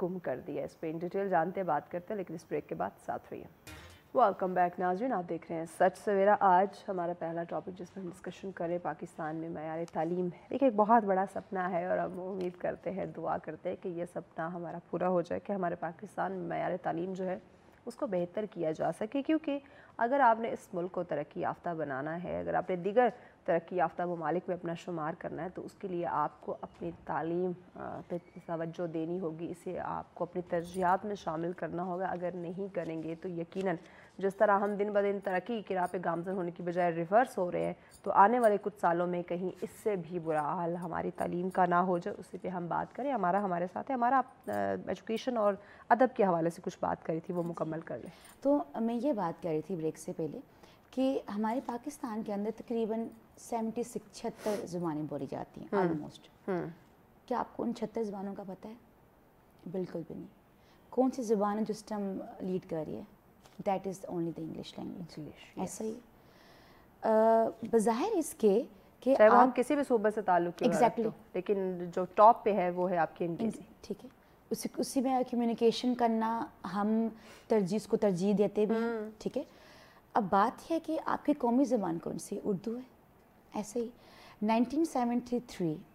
گم کر دیا؟ اس پہ ان ڈیٹیل جانتے بات کرتے ہیں, لیکن اس بریک کے بعد ساتھ رہیے. ویلکم بیک ناظرین, آپ دیکھ رہے ہیں سچ سویرا. آج ہمارا پہلا ٹاپک جس میں ہم ڈسکشن کریں پاکستان میں معیار تعلیم ہے. دیکھیں ایک بہت بڑا سپنا ہے اور ہم امید کرتے ہیں, دعا کرتے ہیں کہ یہ سپنا ہمارا پورا ہو جائے کہ ہمارے پاکستان میں معیار تعلیم جو ہے اس کو بہتر کیا جا سکے. کیونکہ اگر آپ نے اس ملک کو ترقی یافتہ بنانا ہے, اگر آپ نے دیگر ترقی یافتہ ممالک میں اپنا شمار کرنا ہے, تو اس کے لیے آپ کو اپنی تعلیم پہ توجہ دینی ہوگی. اسے آپ کو اپنی ترجیحات میں شامل کرنا ہوگا. اگر نہیں کریں گے تو یقیناً جس طرح ہم دن بدن ترقی کی راہ پہ گامزن ہونے کی بجائے ریورس ہو رہے ہیں, تو آنے والے کچھ سالوں میں کہیں اس سے بھی برا حال ہماری تعلیم کا نہ ہو جائے. اسی پہ ہم بات کریں. ہمارے ساتھ ہے, ہمارا ایجوکیشن اور ادب کے حوالے سے کچھ بات کری تھی, وہ مکمل کر لیں. تو میں یہ بات کر رہی تھی بریک سے پہلے کہ ہمارے پاکستان کے اندر تقریباً 76 زبانیں بولی جاتی ہیں آلموسٹ. کیا آپ کو ان 76 زبانوں کا پتہ ہے؟ بالکل بھی نہیں. کون سی زبان ہے جو سسٹم لیڈ کر رہی ہے؟ That is only the English language. ایسا ہی بظاہر اس کے کہ ہم کسی بھی صوبے سے تعلق کی بات کریں, لیکن جو ٹاپ پہ ہے وہ ہے آپ کی انگریزی. ٹھیک ہے, اسی میں کمیونیکیشن کرنا ہم اس کو ترجیح دیتے بھی ہیں. ٹھیک ہے, اب بات ہے کہ آپ کی قومی زبان کون سی؟ اردو ہے. ایسے ہی 1973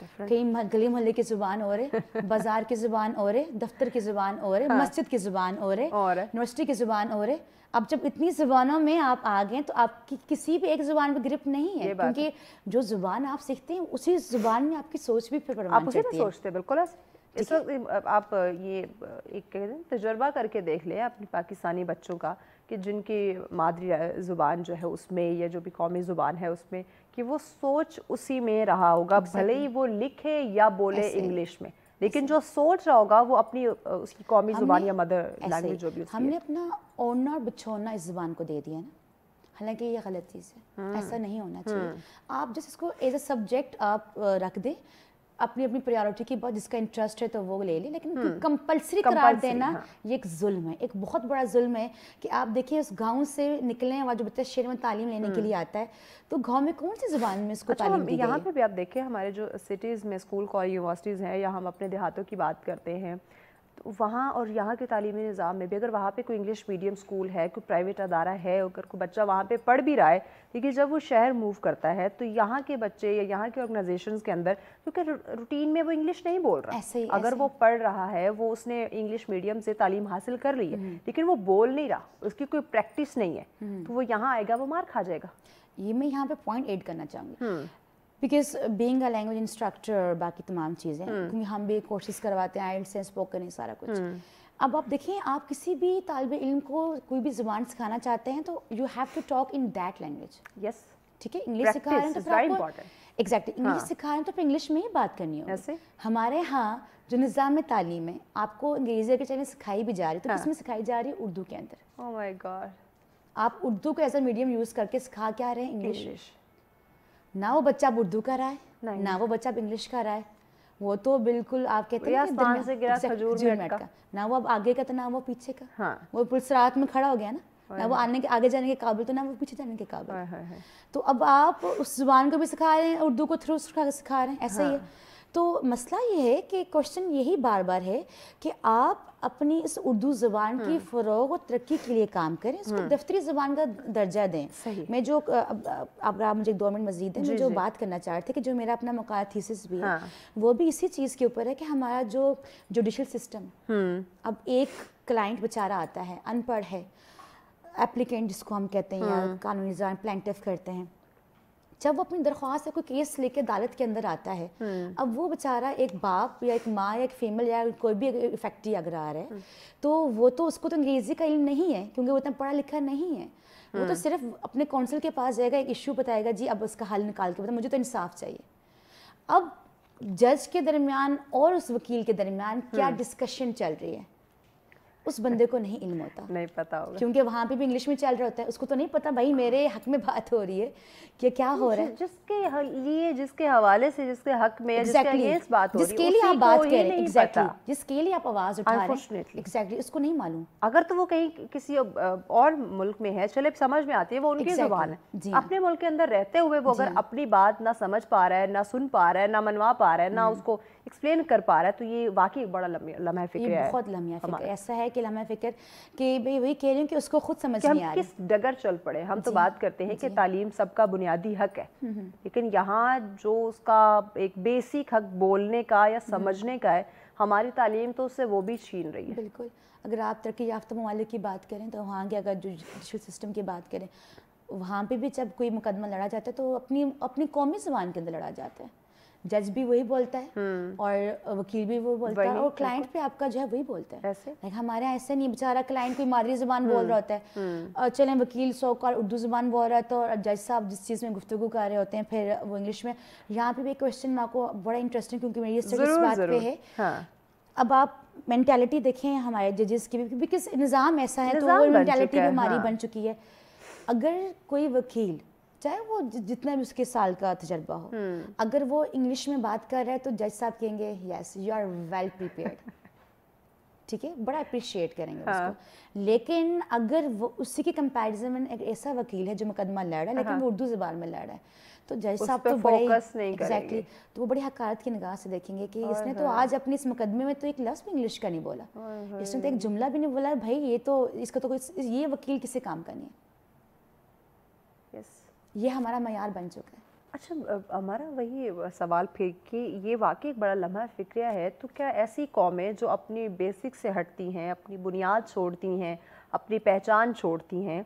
کہیں گلی محلے کی زبان اور ہے, بازار کی زبان اور ہے, دفتر کی زبان اور ہے, مسجد کی زبان اور ہے, یونیورسٹی کی زبان اور ہے. اب جب اتنی زبانوں میں آپ آ گئے تو آپ کی کسی بھی ایک زبان پہ گرفت نہیں ہے, کیونکہ جو زبان آپ سیکھتے ہیں اسی زبان میں آپ کی سوچ بھی پھر پروان چڑھتی ہے. سوچتے بالکل. اس وقت آپ یہ ایک تجربہ کر کے دیکھ لیں اپنے پاکستانی بچوں کا, کہ جن کی مادری زبان جو ہے اس میں, یا جو بھی قومی زبان ہے اس میں, کہ وہ سوچ اسی میں رہا ہوگا, بھلے ہی وہ لکھے یا بولے انگلش میں, لیکن جو سوچ رہا ہوگا وہ اپنی اس کی قومی زبان یا مدر لینگویج جو بھی اس کی. ہم نے اپنا اوڑھنا اور بچھوڑنا اس زبان کو دے دیا نا, حالانکہ یہ غلط چیز ہے, ایسا نہیں ہونا چاہیے. آپ جس اس کو ایز اے سبجیکٹ آپ رکھ دیں, اپنی اپنی پریورٹی کی بات, جس کا انٹرسٹ ہے تو وہ لے لیں, لیکن کمپلسری قرار دینا یہ ایک ظلم ہے, ایک بہت بڑا ظلم ہے. کہ آپ دیکھیں اس گاؤں سے نکلیں اور جو بچہ شہر میں تعلیم لینے کے لیے آتا ہے, تو گاؤں میں کون سی زبان میں اس کو تعلیم دی گئی ہے؟ یہاں پہ بھی آپ دیکھیں ہمارے جو سٹیز میں اسکول کالج یونیورسٹیز ہیں, یا ہم اپنے دیہاتوں کی بات کرتے ہیں, تو وہاں اور یہاں کے تعلیمی نظام میں بھی اگر وہاں پہ کوئی انگلش میڈیم اسکول ہے, کوئی پرائیویٹ ادارہ ہے, اگر کوئی بچہ وہاں پہ پڑھ بھی رہا ہے, لیکن جب وہ شہر موو کرتا ہے تو یہاں کے بچے یا یہاں کے آرگنائزیشنز کے اندر, کیونکہ روٹین میں وہ انگلش نہیں بول رہا, اگر وہ پڑھ رہا ہے, وہ اس نے انگلش میڈیم سے تعلیم حاصل کر لی ہے, لیکن وہ بول نہیں رہا, اس کی کوئی پریکٹس نہیں ہے, تو وہ یہاں آئے گا, وہ مار کھا جائے گا. یہ میں یہاں پہ پوائنٹ ایڈ کرنا چاہوں گی, because being a language instructor, باقی تمام چیزیں, کیونکہ ہم بھی کورسز کرواتے ہیں, آئلٹس ہیں, اسپوکن ہے, سارا کچھ. اب آپ دیکھیں, آپ کسی بھی طالب علم کو کوئی بھی زبان سکھانا چاہتے ہیں تو you have to talk in that language. Yes, ٹھیک ہے, انگلش سکھا رہے ہیں تو آپ کو ایگزیکٹلی انگلش سکھا رہے ہیں تو پھر انگلش میں ہی بات کرنی ہوگی. ہمارے ہاں جو نظام میں تعلیم ہے, آپ کو انگریزی اگر چاہے سکھائی بھی جا رہی ہے تو کس میں سکھائی جا رہی ہے؟ اردو کے اندر. او مائی گاڈ, آپ اردو کو ایز اے میڈیم یوز کر کے سکھا کیا رہے ہیں؟ انگلش. نہ وہ بچہ اب اردو کا رہا ہے, نہ وہ بچہ اب انگلش کا رہا ہے, وہ تو بالکل آپ کہتے ہیں نہ وہ اب آگے کا تھا نہ وہ پیچھے کا, وہ پولیس رات میں کھڑا ہو گیا نا, نہ وہ آنے کے آگے جانے کے قابل تو نہ وہ پیچھے جانے کے قابل. تو اب آپ اس زبان کو بھی سکھا رہے ہیں, اردو کو تھرو سکھا رہے ہیں, ایسا ہی ہے. تو مسئلہ یہ ہے کہ کوشچن یہی بار بار ہے کہ آپ اپنی اس اردو زبان کی فروغ و ترقی کے لیے کام کریں, اس کو دفتری زبان کا درجہ دیں. میں جو اب آپ مجھے 2 منٹ مزید ہیں, میں جو بات کرنا چاہ رہے تھے کہ جو میرا اپنا مقالہ تھیسس بھی ہے وہ بھی اسی چیز کے اوپر ہے کہ ہمارا جو جوڈیشل سسٹم, اب ایک کلائنٹ بیچارہ آتا ہے, ان پڑھ ہے, اپلیکینٹ جس کو ہم کہتے ہیں, یا قانونی زبان پلینٹف کرتے ہیں, جب وہ اپنی درخواست یا کوئی کیس لے کے عدالت کے اندر آتا ہے, اب وہ بیچارہ ایک باپ یا ایک ماں یا ایک فیمل یا کوئی بھی افیکٹی اگر آ رہا ہے, تو وہ تو اس کو تو انگریزی کا علم نہیں ہے, کیونکہ وہ اتنا پڑھا لکھا نہیں ہے. وہ تو صرف اپنے کونسل کے پاس جائے گا, ایک ایشو بتائے گا, جی اب اس کا حل نکال کے بتا, مجھے تو انصاف چاہیے. اب جج کے درمیان اور اس وکیل کے درمیان کیا ڈسکشن چل رہی ہے, اس بندے کو نہیں علم ہوتا, نہیں پتا ہوگا, کیونکہ وہاں پہ بھی انگلش میں چل رہا ہوتا ہے, اس کو تو نہیں پتا بھائی میرے حق میں بات ہو رہی ہے کہ کیا ہو رہا ہے, جس کے لیے, جس کے حوالے سے, جس کے حق میں, جس کے اگینسٹ بات ہو رہی ہے, جس کے لیے آپ بات کر رہے ہیں, ایگزیکٹلی جس کے لیے آپ آواز اٹھا رہے ہیں, ایگزیکٹلی اس کو نہیں معلوم. اگر تو وہ کہیں کسی اور ملک میں ہے, چلے سمجھ میں آتی ہے, وہ ان کی زبان ہے. اپنے ملک کے اندر رہتے ہوئے وہ اگر اپنی بات نہ سمجھ پا رہا ہے, نہ سن پا رہا ہے, نہ منوا پا رہا ہے, نہ اس کو ایکسپلین کر پا رہا ہے, تو یہ واقعی بڑا لمحہ فکر ہے. یہ بہت لمحہ فکر ایسا ہے کہ لمحہ فکر کہ بھئی وہی کہہ رہی ہوں کہ اس کو خود سمجھ نہیں آ رہی کس ڈگر چل پڑے. ہم تو بات کرتے ہیں کہ تعلیم سب کا بنیادی حق ہے, لیکن یہاں جو اس کا ایک بیسک حق بولنے کا یا سمجھنے کا ہے, ہماری تعلیم تو اس سے وہ بھی چھین رہی ہے. بالکل. اگر آپ ترقی یافتہ ممالک کی بات کریں تو وہاں کے اگر جوڈیشل سسٹم کی بات کریں, وہاں پہ بھی جب کوئی مقدمہ لڑا جاتا ہے تو اپنی قومی زبان کے اندر لڑا جاتا ہے. جج بھی وہی بولتا ہے اور وکیل بھی وہ بولتا ہے, اور کلائنٹ پہ آپ کا جو ہے وہی بولتا ہے. ہمارے یہاں ایسے نہیں, بیچارہ کلائنٹ کوئی مادری زبان بول رہا ہوتا ہے, چلیں وکیل سو کال اردو زبان بول رہا ہے, تو جج صاحب جس چیز میں گفتگو کر رہے ہوتے ہیں پھر وہ انگلش میں. یہاں پہ بھی ایک کوشچن میں آپ کو بڑا انٹرسٹنگ, کیونکہ میری اسٹڈی اس بات پہ ہے. اب آپ مینٹیلٹی دیکھیں ہمارے ججز کی بھی, بیکاز نظام ایسا ہے تو وہ مینٹیلٹی بھی ہماری بن چکی ہے. اگر کوئی وکیل چاہے وہ جتنا بھی اس کے سال کا تجربہ ہو, اگر وہ انگلش میں بات کر رہا ہے تو جج صاحب کہیں گے yes you are well prepared, ٹھیک ہے, بڑا اپریشیٹ کریں گے اس کو. لیکن اگر وہ اسی کے کمپیریزن میں ایک ایسا وکیل ہے جو مقدمہ لڑ رہا ہے لیکن وہ اردو زبان میں لڑ رہا ہے, تو جج صاحب تو بڑے ایگزیکٹلی تو وہ بڑی حقارت کی نگاہ سے دیکھیں گے کہ اس نے تو آج اپنے اس مقدمے میں تو ایک لفظ بھی انگلش کا نہیں بولا, اس نے تو ایک جملہ بھی نہیں بولا. بھائی یہ تو اس کا تو کوئی, یہ وکیل کسی کام کا نہیں ہے. یہ ہمارا معیار بن چکا ہے. اچھا ہمارا وہی سوال پھر کہ یہ واقعی ایک بڑا لمحہ فکریہ ہے، تو کیا ایسی قومیں جو اپنی بیسک سے ہٹتی ہیں، اپنی بنیاد چھوڑتی ہیں، اپنی پہچان چھوڑتی ہیں،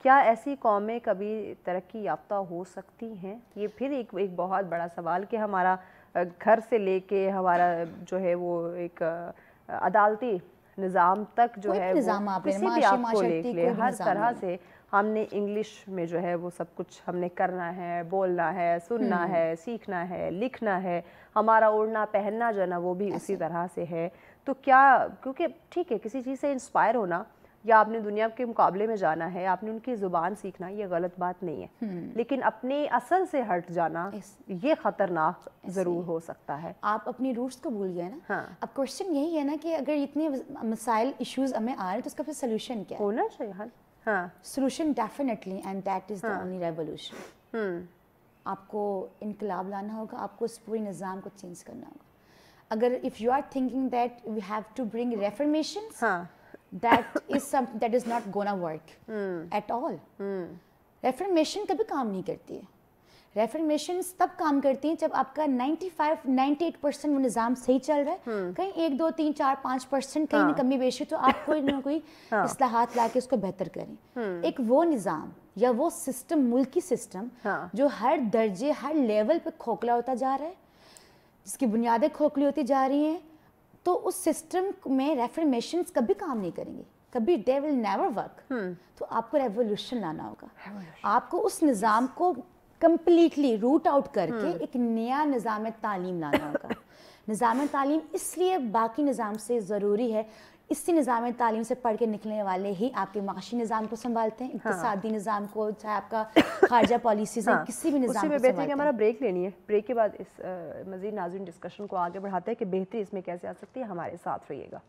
کیا ایسی قومیں کبھی ترقی یافتہ ہو سکتی ہیں؟ یہ پھر ایک بہت بڑا سوال کہ ہمارا گھر سے لے کے ہمارا جو ہے وہ ایک عدالتی نظام تک جو ہے وہ کسی بھی آپ کو لے لے ہر طرح سے ہم نے انگلش میں جو ہے وہ سب کچھ ہم نے کرنا ہے، بولنا ہے، سننا ہے، سیکھنا ہے، لکھنا ہے، ہمارا اوڑھنا پہننا جو ہے نا وہ بھی اسی طرح سے ہے. تو کیا کیونکہ ٹھیک ہے کسی چیز سے انسپائر ہونا یا آپ نے دنیا کے مقابلے میں جانا ہے، آپ نے ان کی زبان سیکھنا، یہ غلط بات نہیں ہے، لیکن اپنے اصل سے ہٹ جانا یہ خطرناک ضرور ہو سکتا ہے. آپ اپنی روٹس کو بھول گئے نا. اب کوشچن یہی ہے نا کہ اگر اتنے مسائل ایشوز ہمیں آ رہے ہیں تو اس کا پھر سولوشن کیا ہے؟ ہونا چاہیے حل. Solution definitely and that is the only revolution. آپ کو انقلاب لانا ہوگا، آپ کو اس پورے نظام کو چینج کرنا ہوگا. اگر if you are thinking that we have to bring reformations that is not gonna work at all. Reformation کبھی کام نہیں کرتی ہے. ریفرمیشنز تب کام کرتی ہیں جب آپ کا 95-98% وہ نظام صحیح چل رہا ہے، کہیں 1 2 3 4 5% کہیں کمی بیشی تو آپ کوئی نہ کوئی اصلاحات لا کے اس کو بہتر کریں. ایک وہ نظام یا وہ سسٹم، ملکی سسٹم جو ہر درجے ہر لیول پہ کھوکھلا ہوتا جا رہا ہے، جس کی بنیادیں کھوکھلی ہوتی جا رہی ہیں، تو اس سسٹم میں ریفرمیشنز کبھی کام نہیں کریں گے، کبھی they will never work. تو آپ کو ریولیوشن لانا ہوگا. آپ کو اس نظام کو کمپلیٹلی روٹ آؤٹ کر کے ایک نیا نظام تعلیم لانا ہوگا. نظام تعلیم اس لیے باقی نظام سے ضروری ہے، اسی نظام تعلیم سے پڑھ کے نکلنے والے ہی آپ کے معاشی نظام کو سنبھالتے ہیں، اقتصادی نظام کو، چاہے آپ کا خارجہ پالیسیز ہے، کسی بھی نظام کو سنبھالتے ہیں. بہتری کہ ہمارا بریک لینی ہے، بریک کے بعد اس مزید ناظرین ڈسکشن کو آگے بڑھاتے ہیں کہ بہتری اس میں کیسے آ سکتی ہے. ہمارے ساتھ رہیے گا.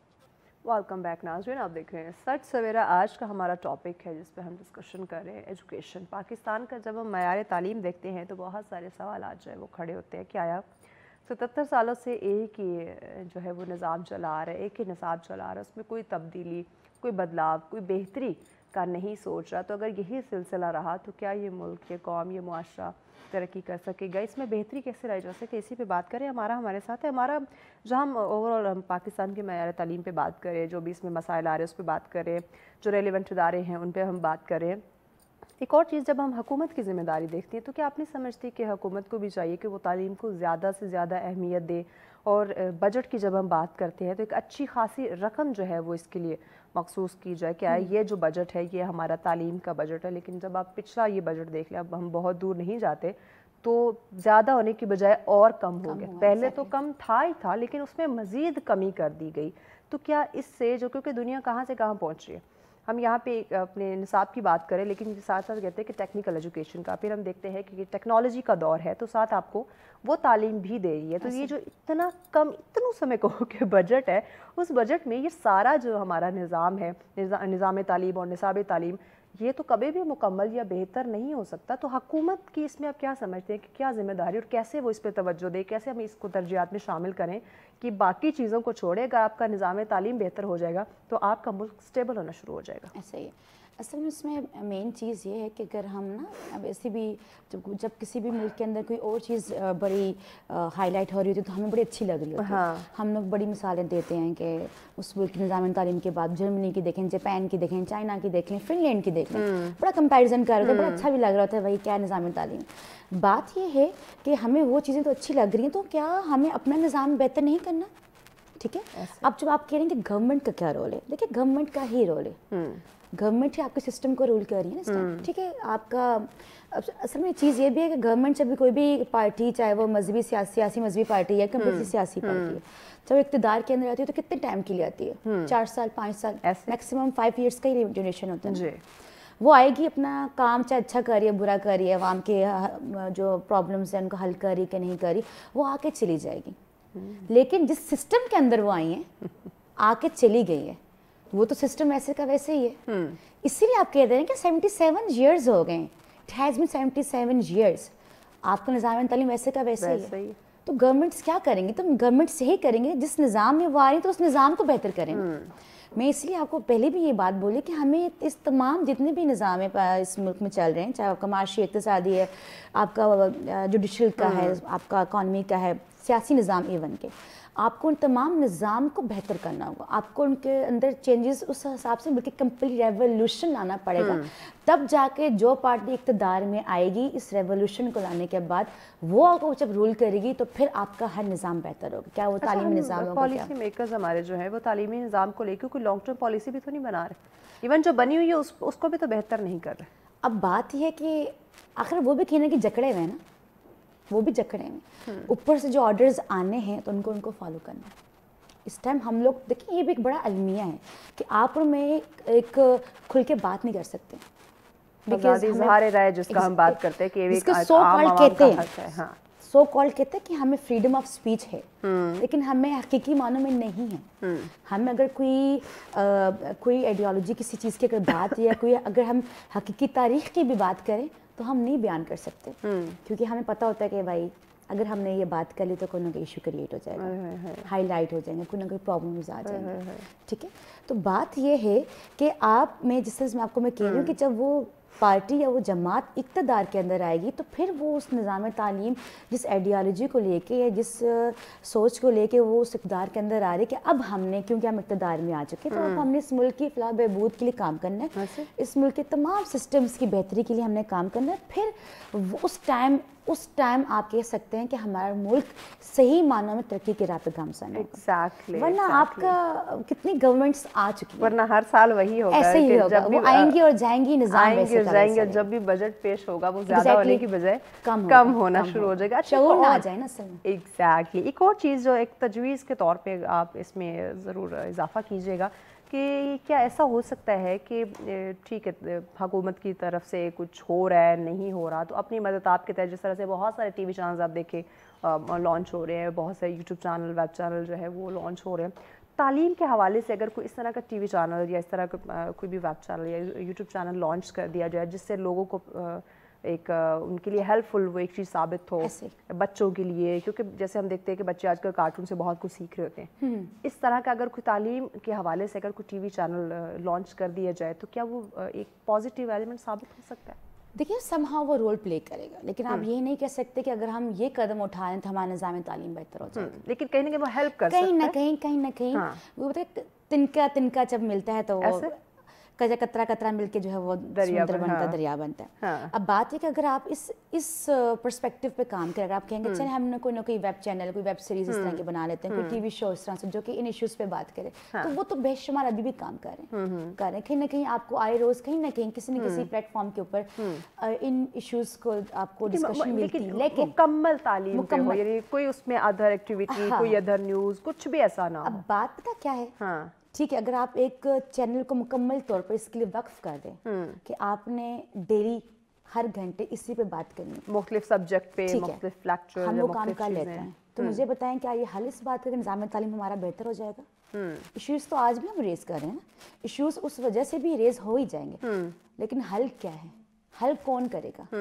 ویلکم بیک ناظرین، آپ دیکھ رہے ہیں سچ سویرا. آج کا ہمارا ٹاپک ہے جس پہ ہم ڈسکشن کر رہے ہیں ایجوکیشن. پاکستان کا جب ہم معیار تعلیم دیکھتے ہیں تو بہت سارے سوالات جو ہے وہ کھڑے ہوتے ہیں کہ آیا 77 سالوں سے ایک ہی جو ہے وہ نظام چلا آ رہا ہے، ایک ہی نصاب چلا آ رہا ہے، اس میں کوئی تبدیلی، کوئی بدلاؤ، کوئی بہتری کا نہیں سوچ رہا. تو اگر یہی سلسلہ رہا تو کیا یہ ملک، یہ قوم، یہ معاشرہ ترقی کر سکے گا؟ اس میں بہتری کیسے لائی جا سکے، اسی پہ بات کریں. ہمارے ساتھ ہے ہمارا جہاں ہم اوور آل ہم پاکستان کے معیار تعلیم پہ بات کریں، جو بھی اس میں مسائل آ رہے ہیں اس پہ بات کریں، جو ریلیونٹ ادارے ہیں ان پہ ہم بات کریں. ایک اور چیز، جب ہم حکومت کی ذمہ داری دیکھتے ہیں تو کیا آپ نہیں سمجھتے کہ حکومت کو بھی چاہیے کہ وہ تعلیم کو زیادہ سے زیادہ اہمیت دے؟ اور بجٹ کی جب ہم بات کرتے ہیں تو ایک اچھی خاصی رقم جو ہے وہ اس کے لیے مخصوص کی جائے. کیا یہ جو بجٹ ہے یہ ہمارا تعلیم کا بجٹ ہے، لیکن جب آپ پچھلا یہ بجٹ دیکھ لیں، اب ہم بہت دور نہیں جاتے، تو زیادہ ہونے کی بجائے اور کم ہو گیا. پہلے تو کم تھا ہی تھا لیکن اس میں مزید کمی کر دی گئی. تو کیا اس سے جو کیونکہ دنیا کہاں سے کہاں پہنچ رہی ہے، ہم یہاں پہ اپنے نصاب کی بات کریں لیکن ساتھ ساتھ کہتے ہیں کہ ٹیکنیکل ایجوکیشن کا، پھر ہم دیکھتے ہیں کہ ٹیکنالوجی کا دور ہے تو ساتھ آپ کو وہ تعلیم بھی دے رہی ہے. تو یہ جو اتنا کم، اتنوں سمے کہو کہ بجٹ ہے، اس بجٹ میں یہ سارا جو ہمارا نظام ہے، نظام تعلیم اور نصاب تعلیم، یہ تو کبھی بھی مکمل یا بہتر نہیں ہو سکتا. تو حکومت کی اس میں آپ کیا سمجھتے ہیں کہ کیا ذمہ داری اور کیسے وہ اس پہ توجہ دے، کیسے ہم اس کو ترجیحات میں شامل کریں کہ باقی چیزوں کو چھوڑے؟ اگر آپ کا نظام تعلیم بہتر ہو جائے گا تو آپ کا ملک سٹیبل ہونا شروع ہو جائے گا. ایسا ہی ہے. اصل میں اس میں مین چیز یہ ہے کہ اگر ہم نا ویسے بھی جب کسی بھی ملک کے اندر کوئی اور چیز بڑی ہائی لائٹ ہو رہی ہوتی ہے تو ہمیں بڑی اچھی لگ رہی ہوتی ہے. ہم لوگ بڑی مثالیں دیتے ہیں کہ اس ملک کی نظام تعلیم کے بعد جرمنی کی دیکھیں، جاپان کی دیکھیں، چائنا کی دیکھ لیں، فن لینڈ کی دیکھ لیں، بڑا کمپیریزن کر رہے تھے، بڑا اچھا بھی لگ رہا تھا بھائی کیا نظام تعلیم. بات یہ ہے کہ ہمیں وہ چیزیں تو اچھی لگ رہی ہیں، تو کیا ہمیں اپنا نظام بہتر نہیں کرنا؟ ٹھیک ہے. اب جب آپ کہہ رہے ہیں کہ گورنمنٹ کا کیا رول ہے، دیکھیں گورنمنٹ کا ہی رول ہے. گورنمنٹ ہی آپ کے سسٹم کو رول کر رہی ہے نا. ٹھیک ہے. آپ کا اصل میں چیز یہ بھی ہے کہ گورنمنٹ جب بھی کوئی بھی پارٹی، چاہے وہ مذہبی سیاسی مذہبی پارٹی ہے، کمپلیٹلی سیاسی پارٹی ہے، جب اقتدار کے اندر آتی ہے تو کتنے ٹائم کے لیے آتی ہے؟ 4 سال 5 سال، میکسیمم 5 ایئرس کا ہی ڈیوریشن ہوتا ہے. وہ آئے گی، اپنا کام چاہے اچھا کر رہی ہے برا کر رہی ہے، عوام کے جو پرابلمس ہیں ان کو حل کر رہی کہ نہیں کر رہی، وہ آ کے چلی جائے گی. لیکن جس سسٹم کے اندر وہ آئی ہیں، آ کے چلی گئی ہے، وہ تو سسٹم ایسے کا ویسے ہی ہے. اسی لیے آپ کہہ رہے ہیں کہ 77 ایئرز ہو گئے. It has been 77 years. آپ کا نظام تعلیم ویسے کا ویسے ہی ہے. تو گورنمنٹس کیا کریں گے؟ تو گورنمنٹ سے ہی کریں گے. جس نظام میں وہ آ رہی ہیں تو اس نظام کو بہتر کریں. میں اس لیے آپ کو پہلے بھی یہ بات بولی کہ ہمیں اس تمام جتنے بھی نظام اس ملک میں چل رہے ہیں، چاہے آپ کا معاشی اقتصادی ہے، آپ کا جوڈیشل کا ہے، آپ کا اکانومی کا ہے، سیاسی نظام ایون کے، آپ کو ان تمام نظام کو بہتر کرنا ہوگا، آپ کو ان کے اندر چینجز اس حساب سے بلکہ کمپلیٹ ریولوشن لانا پڑے گا، تب جا کے جو پارٹی اقتدار میں آئے گی اس ریولوشن کو لانے کے بعد وہ جب رول کرے گی تو پھر آپ کا ہر نظام بہتر ہوگا، کیا وہ تعلیمی نظام ہوگا، پالیسی میکرز ہمارے جو ہے وہ تعلیمی نظام کو لے کے کوئی لانگ ٹرم پالیسی بھی تو نہیں بنا رہے، ایون جو بنی ہوئی ہے اس کو بھی تو بہتر نہیں کر رہے۔ اب بات یہ ہے کہ آخر وہ بھی کہنے کی جکڑے ہوئے ہیں نا، وہ بھی جکڑے ہیں، اوپر سے جو آرڈرز آنے ہیں تو ان کو فالو کرنا ہے۔ اس ٹائم ہم لوگ دیکھیں یہ بھی ایک بڑا المیہ ہے کہ آپ اور میں ایک کھل کے بات نہیں کر سکتے، اظہار رائے جس کا ہم بات کرتے ہیں کہ ایک سو عام کال عوام کا کہتے حق ہے، ہاں سو کال کہتے ہیں کہ ہمیں فریڈم آف سپیچ ہے، لیکن ہمیں حقیقی معنوں میں نہیں ہے۔ ہم اگر کوئی آئیڈیالوجی کسی چیز کی اگر بات یا کوئی اگر ہم حقیقی تاریخ کی بھی بات کریں تو ہم نہیں بیان کر سکتے، کیونکہ ہمیں پتہ ہوتا ہے کہ بھائی اگر ہم نے یہ بات کر لی تو کوئی نہ کوئی ایشو کریٹ ہو جائے گا، ہائی لائٹ ہو جائیں گے، کوئی نہ کوئی پرابلمز آ جائیں گے، ٹھیک ہے۔ تو بات یہ ہے کہ میں جس طرح آپ کو میں کہہ رہی ہوں کہ جب وہ پارٹی یا وہ جماعت اقتدار کے اندر آئے گی تو پھر وہ اس نظام تعلیم جس آئیڈیالوجی کو لے کے یا جس سوچ کو لے کے وہ اس اقتدار کے اندر آ رہے کہ اب ہم نے کیونکہ ہم اقتدار میں آ چکے تو اب ہم نے اس ملک کی فلاح بہبود کے لیے کام کرنا ہے، اس ملک کے تمام سسٹمز کی بہتری کے لیے ہم نے کام کرنا ہے، پھر اس ٹائم آپ کہہ سکتے ہیں کہ ہمارا ملک صحیح معنوں میں ترقی کے راہ پہ گامزن ہوگا، ورنہ آپ کا کتنی گورنمنٹس آ چکی ہیں، ورنہ ہر سال وہی ہوگا، ایسے ہی ہوگا، وہ آئیں گی اور جائیں گی، نظام ویسے کا جائیں گے، جب بھی بجٹ پیش ہوگا وہ زیادہ ہونے کی بجائے کم ہونا شروع ہو جائے گا، شعور نہ آ جائے نا اصل میں۔ ایگزیکٹلی۔ ایک اور چیز جو ایک تجویز کے طور پہ آپ اس میں ضرور اضافہ کیجیے گا کہ کیا ایسا ہو سکتا ہے کہ ٹھیک ہے حکومت کی طرف سے کچھ ہو رہا ہے نہیں ہو رہا تو اپنی مدد آپ کے تحت، جس طرح سے بہت سارے ٹی وی چینلز آپ دیکھیں لانچ ہو رہے ہیں، بہت سارے یوٹیوب چینل ویب چینل جو ہے وہ لانچ ہو رہے ہیں، تعلیم کے حوالے سے اگر کوئی اس طرح کا ٹی وی چینل یا اس طرح کا کوئی بھی ویب چینل یا یوٹیوب چینل لانچ کر دیا جائے جس سے لوگوں کو ایک ان کے لیے ہیلپ فل وہ ایک چیز ثابت ہو بچوں کے لیے، کیونکہ جیسے ہم دیکھتے ہیں کہ بچے آج کل کارٹون سے بہت کچھ سیکھ رہے ہوتے ہیں، اس طرح کا اگر کوئی تعلیم کے حوالے سے اگر کوئی ٹی وی چینل لانچ کر دیا جائے تو کیا وہ ایک پازیٹیو ایلیمنٹ ثابت ہو سکتا ہے؟ دیکھیے سمہاؤ وہ رول پلے کرے گا، لیکن آپ یہ نہیں کہہ سکتے کہ اگر ہم یہ قدم اٹھائیں تو ہمارا نظام تعلیم بہتر ہو جائے گا، لیکن کہیں نہ کہیں وہ ہیلپ کر سکتا ہے، کہیں نہ کہیں وہ تنکا جب ملتا ہے تو وہ قطرہ مل کے جو ہے وہ سمندر بنتا ہے، دریا بنتا ہے۔ اب بات ہے کہ اگر آپ اس پرسپیکٹیو پہ کام کریں، اگر آپ کہیں گے چلیں ہم نے کوئی نہ کوئی ویب چینل، کوئی ویب سیریز اس طرح کی بنا لیتے ہیں، کوئی ٹی وی شو اس طرح سے جو کہ ان ایشوز پہ بات کرے، تو وہ تو بے شمار ابھی بھی کام کر رہے ہیں، کہیں نہ کہیں آپ کو آئے روز کہیں نہ کہیں کسی نہ کسی پلیٹ فارم کے اوپر ان ایشوز کو آپ کو ڈسکشن ملتی ہے، لیکن مکمل تعلیم پہ ہو، یعنی کوئی اس میں ادر ایکٹیویٹی، کوئی ادر نیوز، کچھ بھی ایسا نہ ہو۔ اب بات پتہ کیا ہے، ٹھیک ہے، اگر آپ ایک چینل کو مکمل طور پر اس کے لیے وقف کر دیں کہ آپ نے ڈیلی ہر گھنٹے اسی پہ بات کرنی، مختلف سبجیکٹ پہ، مختلف لیکچر، ہم وہ کام کر لیتے ہیں، تو مجھے بتائیں کیا یہ حل اس بات کا کہ نظام تعلیم ہمارا بہتر ہو جائے گا؟ ایشوز تو آج بھی ہم ریز کر رہے ہیں نا، ایشوز اس وجہ سے بھی ریز ہو ہی جائیں گے، لیکن حل کیا ہے، حل کون کرے گا؟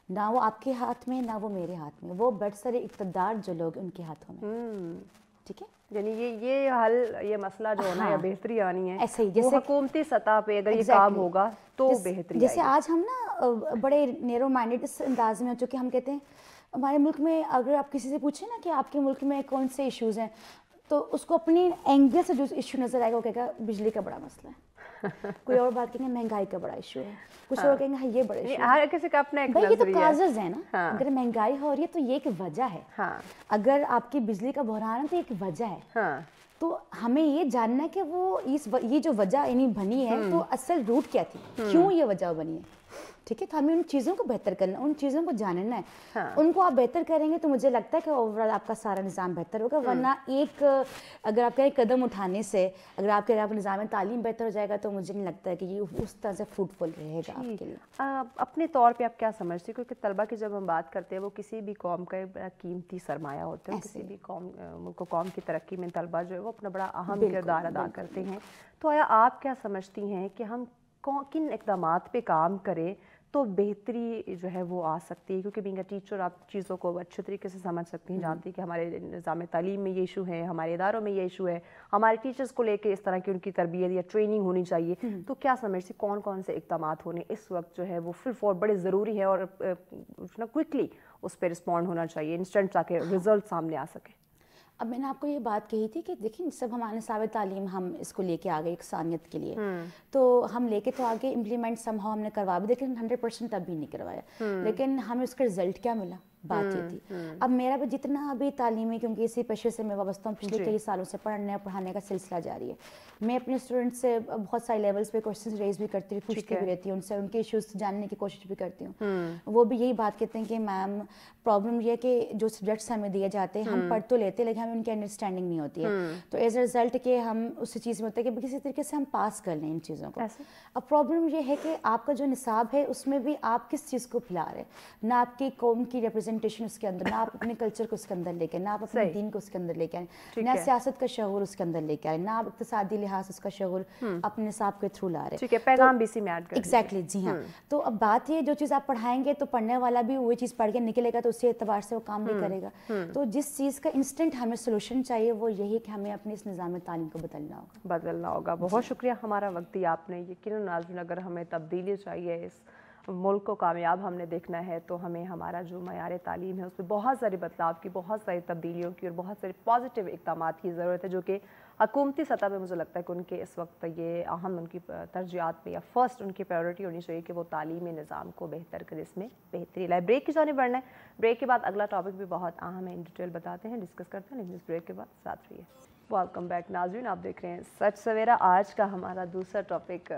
نہ وہ آپ کے ہاتھ میں، نہ وہ میرے ہاتھ میں، وہ برسر اقتدار جو لوگ ان کے ہاتھوں میں، ٹھیک ہے، یعنی یہ حل، یہ مسئلہ جو ہونا یا بہتری آنی ہے وہ حکومتی سطح پہ اگر یہ کام ہوگا تو بہتری آئے گی۔ جیسے آج ہم نا بڑے نیرو مائنڈڈ اس انداز میں ہو چکے، ہم کہتے ہیں ہمارے ملک میں اگر آپ کسی سے پوچھیں نا کہ آپ کے ملک میں کون سے ایشوز ہیں تو اس کو اپنی اینگل سے جو ایشو نظر آئے گا وہ کہے گا بجلی کا بڑا مسئلہ ہے، کوئی اور بات کہیں گے مہنگائی کا بڑا ایشو ہے، کچھ اور کہیں گے یہ بڑا ایشو ہے، ہر کسی کا اپنا ایک بھائی یہ تو نظریہ ہے۔ کازز ہے نا، اگر مہنگائی ہو رہی ہے تو یہ ایک وجہ ہے، اگر آپ کی بجلی کا بحران ہے تو ایک وجہ ہے، تو ہمیں یہ جاننا ہے کہ وہ یہ جو وجہ یعنی بنی ہے تو اصل روٹ کیا تھی، کیوں یہ وجہ بنی ہے، ٹھیک ہے، تو ہمیں ان چیزوں کو بہتر کرنا، ان چیزوں کو جاننا ہے، ان کو آپ بہتر کریں گے تو مجھے لگتا ہے کہ اوورآل آپ کا سارا نظام بہتر ہوگا، ورنہ ایک اگر آپ کا ایک قدم اٹھانے سے اگر آپ کے نظام تعلیم بہتر ہو جائے گا تو مجھے نہیں لگتا ہے کہ یہ اس طرح سے فروٹفل رہے گا آپ کے لیے۔ اپنے طور پہ آپ کیا سمجھتے ہیں، کیونکہ طلبہ کی جب ہم بات کرتے ہیں وہ کسی بھی قوم کا بڑا قیمتی سرمایہ ہوتا ہے، کسی بھی قوم کی ترقی میں طلبہ جو ہے وہ اپنا بڑا اہم کردار ادا کرتے ہیں، تو آیا آپ کیا سمجھتی ہیں کہ ہم کن اقدامات پہ کام کریں تو بہتری جو ہے وہ آ سکتی ہے, کیونکہ بینگ اے ٹیچر آپ چیزوں کو اچھے طریقے سے سمجھ سکتی ہیں, جانتی ہیں کہ ہمارے نظام تعلیم میں یہ ایشو ہے, ہمارے اداروں میں یہ ایشو ہے, ہمارے ٹیچرز کو لے کے اس طرح کی ان کی تربیت یا ٹریننگ ہونی چاہیے. تو کیا سمجھتی کون کون سے اقدامات ہونے اس وقت جو ہے وہ فل فور بڑے ضروری ہے اور کوئکلی اس پہ رسپونڈ ہونا چاہیے انسٹنٹ تاکہ رزلٹ سامنے آ سکے؟ اب میں نے آپ کو یہ بات کہی تھی کہ دیکھیں سب ہمارے نصاب تعلیم ہم اس کو لے کے آگے اقسانیت کے لیے, تو ہم لے کے تو آگے امپلیمنٹ سمہاؤ ہم نے کروا بھی, لیکن 100% تب بھی نہیں کروایا, لیکن ہمیں اس کا رزلٹ کیا ملا, بات یہ تھی. اب میرا بھی جتنا ابھی تعلیمی, کیونکہ اسی پیشے سے میں وابستہ ہوں, پچھلے کئی سالوں سے پڑھانے کا سلسلہ جاری ہے. میں اپنے اسٹوڈنٹ سے بہت سارے لیولس پہ کوشچنز ریز بھی کرتی ہوں, پوچھتی بھی رہتی ہوں ان سے, ان کے ایشوز جاننے کی کوشش بھی کرتی ہوں. وہ بھی یہی بات کہتے ہیں کہ میم پرابلم یہ ہے کہ جو سبجیکٹس ہمیں دیے جاتے ہیں ہم پڑھ تو لیتے لیکن ہمیں ان کی انڈرسٹینڈنگ نہیں ہوتی ہے. تو ایز اے رزلٹ کہ ہم اسی چیز میں ہوتا ہے کہ کسی طریقے سے ہم پاس کر لیں ان چیزوں کو. اب پرابلم یہ ہے کہ آپ کا جو نصاب ہے اس میں بھی آپ کس چیز کو پھیلا رہے ہیں, نہ آپ کی قوم کی ریپرزنٹیشن اس کے اندر, نہ آپ اپنے کلچر کو اس کے اندر لے کے, نہ آپ اپنے دین کو اس کے اندر لے کے آئیں, نہ سیاست کا شعور اس کے اندر لے کے آئیں, نہ آپ اقتصادی لحاظ اس کا شعور اپنے نصاب کے تھرو لا رہے. ٹھیک ہے, پیغام بھی اسی میں ایڈ کر ایگزیکٹلی, جی ہاں. تو اب بات یہ جو چیز آپ پڑھائیں گے تو پڑھنے والا بھی وہی چیز پڑھ کے نکلے گا تو اسی اعتبار سے وہ کام بھی کرے گا. تو جس چیز کا انسٹنٹ ہمیں سولوشن چاہیے وہ یہی کہ ہمیں اپنے اس نظام تعلیم کو بدلنا ہوگا. بہت شکریہ, ہمارا وقت دیا آپ نے. یقیناً ناظرین اگر ہمیں تبدیلی چاہیے, اس ملک کو کامیاب ہم نے دیکھنا ہے, تو ہمیں ہمارا جو معیار تعلیم ہے اس میں بہت سارے بدلاؤ کی, بہت ساری تبدیلیوں کی اور بہت سارے پازیٹیو اقدامات کی ضرورت ہے, جو کہ حکومتی سطح پہ مجھے لگتا ہے کہ ان کے اس وقت یہ اہم ان کی ترجیحات میں یا فرسٹ ان کی پریورٹی ہونی چاہیے کہ وہ تعلیمی نظام کو بہتر کرے, اس میں بہتری لائے. بریک کی جانب بڑھنا ہے, بریک کے بعد اگلا ٹاپک بھی بہت اہم ہے, ان ڈیٹیل بتاتے ہیں, ڈسکس کرتے ہیں, لیکن اس بریک کے بعد ساتھ رہیے. ویلکم بیک ناظرین, آپ دیکھ رہے ہیں سچ سویرا. آج کا ہمارا دوسرا ٹاپک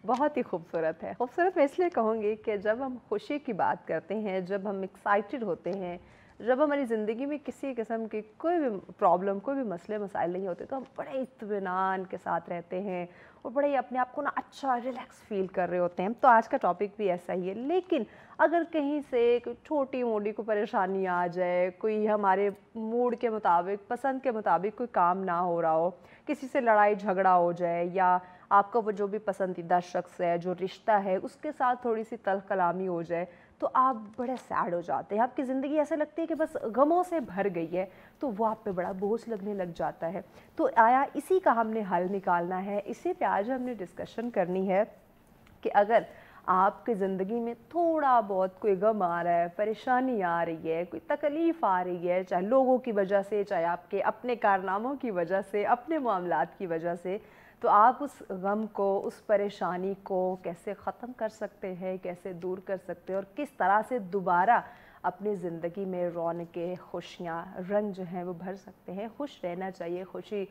بہت ہی خوبصورت ہے. خوبصورت میں اس لیے کہوں گی کہ جب ہم خوشی کی بات کرتے ہیں, جب ہم ایکسائٹڈ ہوتے ہیں, جب ہماری زندگی میں کسی قسم کی کوئی بھی پرابلم, کوئی بھی مسئلے مسائل نہیں ہوتے, تو ہم بڑے اطمینان کے ساتھ رہتے ہیں اور بڑے اپنے آپ کو نا اچھا ریلیکس فیل کر رہے ہوتے ہیں. تو آج کا ٹاپک بھی ایسا ہی ہے. لیکن اگر کہیں سے کوئی چھوٹی موٹی کوئی پریشانی آ جائے, کوئی ہمارے موڈ کے مطابق, پسند کے مطابق کوئی کام نہ ہو رہا ہو, کسی سے لڑائی جھگڑا ہو جائے, یا آپ کا وہ جو بھی پسندیدہ شخص ہے, جو رشتہ ہے, اس کے ساتھ تھوڑی سی تلخ کلامی ہو جائے, تو آپ بڑے سیڈ ہو جاتے ہیں. آپ کی زندگی ایسے لگتی ہے کہ بس غموں سے بھر گئی ہے, تو وہ آپ پہ بڑا بوجھ لگنے لگ جاتا ہے. تو آیا اسی کا ہم نے حل نکالنا ہے, اسی پہ آج ہم نے ڈسکشن کرنی ہے کہ اگر آپ کی زندگی میں تھوڑا بہت کوئی غم آ رہا ہے, پریشانی آ رہی ہے, کوئی تکلیف آ رہی ہے, چاہے لوگوں کی وجہ سے, چاہے آپ کے اپنے کارناموں کی وجہ سے, اپنے معاملات کی وجہ سے, تو آپ اس غم کو, اس پریشانی کو کیسے ختم کر سکتے ہیں, کیسے دور کر سکتے ہیں, اور کس طرح سے دوبارہ اپنی زندگی میں رونقیں, خوشیاں, رنگ جو ہیں وہ بھر سکتے ہیں. خوش رہنا چاہیے. خوشی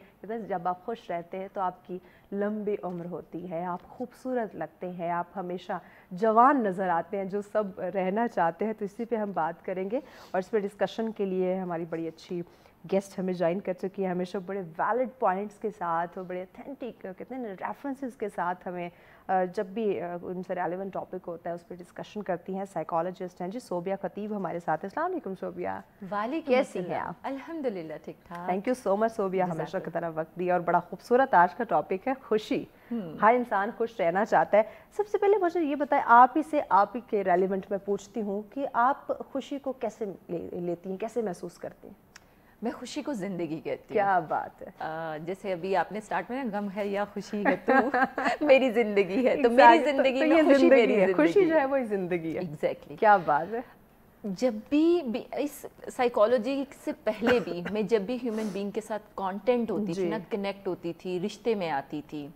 جب آپ خوش رہتے ہیں تو آپ کی لمبی عمر ہوتی ہے, آپ خوبصورت لگتے ہیں, آپ ہمیشہ جوان نظر آتے ہیں, جو سب رہنا چاہتے ہیں. تو اسی پہ ہم بات کریں گے, اور اس پہ ڈسکشن کے لیے ہماری بڑی اچھی گیسٹ ہمیں جوائن کر چکی ہے, ہمیشہ بڑے ویلڈ پوائنٹس کے ساتھ اور بڑے اتھینٹک کہتے ہیں ریفرنسز کے ساتھ ہمیں جب بھی ان سے ریلیونٹ ٹاپک ہوتا ہے اس پہ ڈسکشن کرتی ہیں. سائیکالوجسٹ ہیں جی صوبیہ خطیب ہمارے ساتھ. السلام علیکم صوبیہ. وعلیکم کیسی السلام. ہیں آپ؟ الحمدللہ ٹھیک ٹھاک. تھینک یو سو مچ صوبیہ, ہمیشہ کی طرح وقت دیا. اور بڑا خوبصورت آج کا ٹاپک ہے خوشی. ہر انسان خوش رہنا چاہتا ہے. سب سے پہلے مجھے یہ بتائیں, آپ ہی سے آپ ہی کے ریلیونٹ میں پوچھتی ہوں کہ آپ خوشی کو کیسے لیتی ہیں, کیسے محسوس کرتی ہیں؟ میں خوشی کو زندگی کہتی ہوں. کیا بات ہے. جیسے ابھی آپ نے سٹارٹ میں نا غم ہے یا خوشی ہے تو میری زندگی ہے, تو میری زندگی میں خوشی میری زندگی ہے. خوشی جو ہے وہ زندگی ہے. ایگزیکٹلی. کیا بات ہے. جب بھی اس سائیکالوجی سے پہلے بھی میں جب بھی ہیومن بینگ کے ساتھ کانٹینٹ ہوتی تھی نا, کنیکٹ ہوتی تھی, رشتے میں آتی تھی,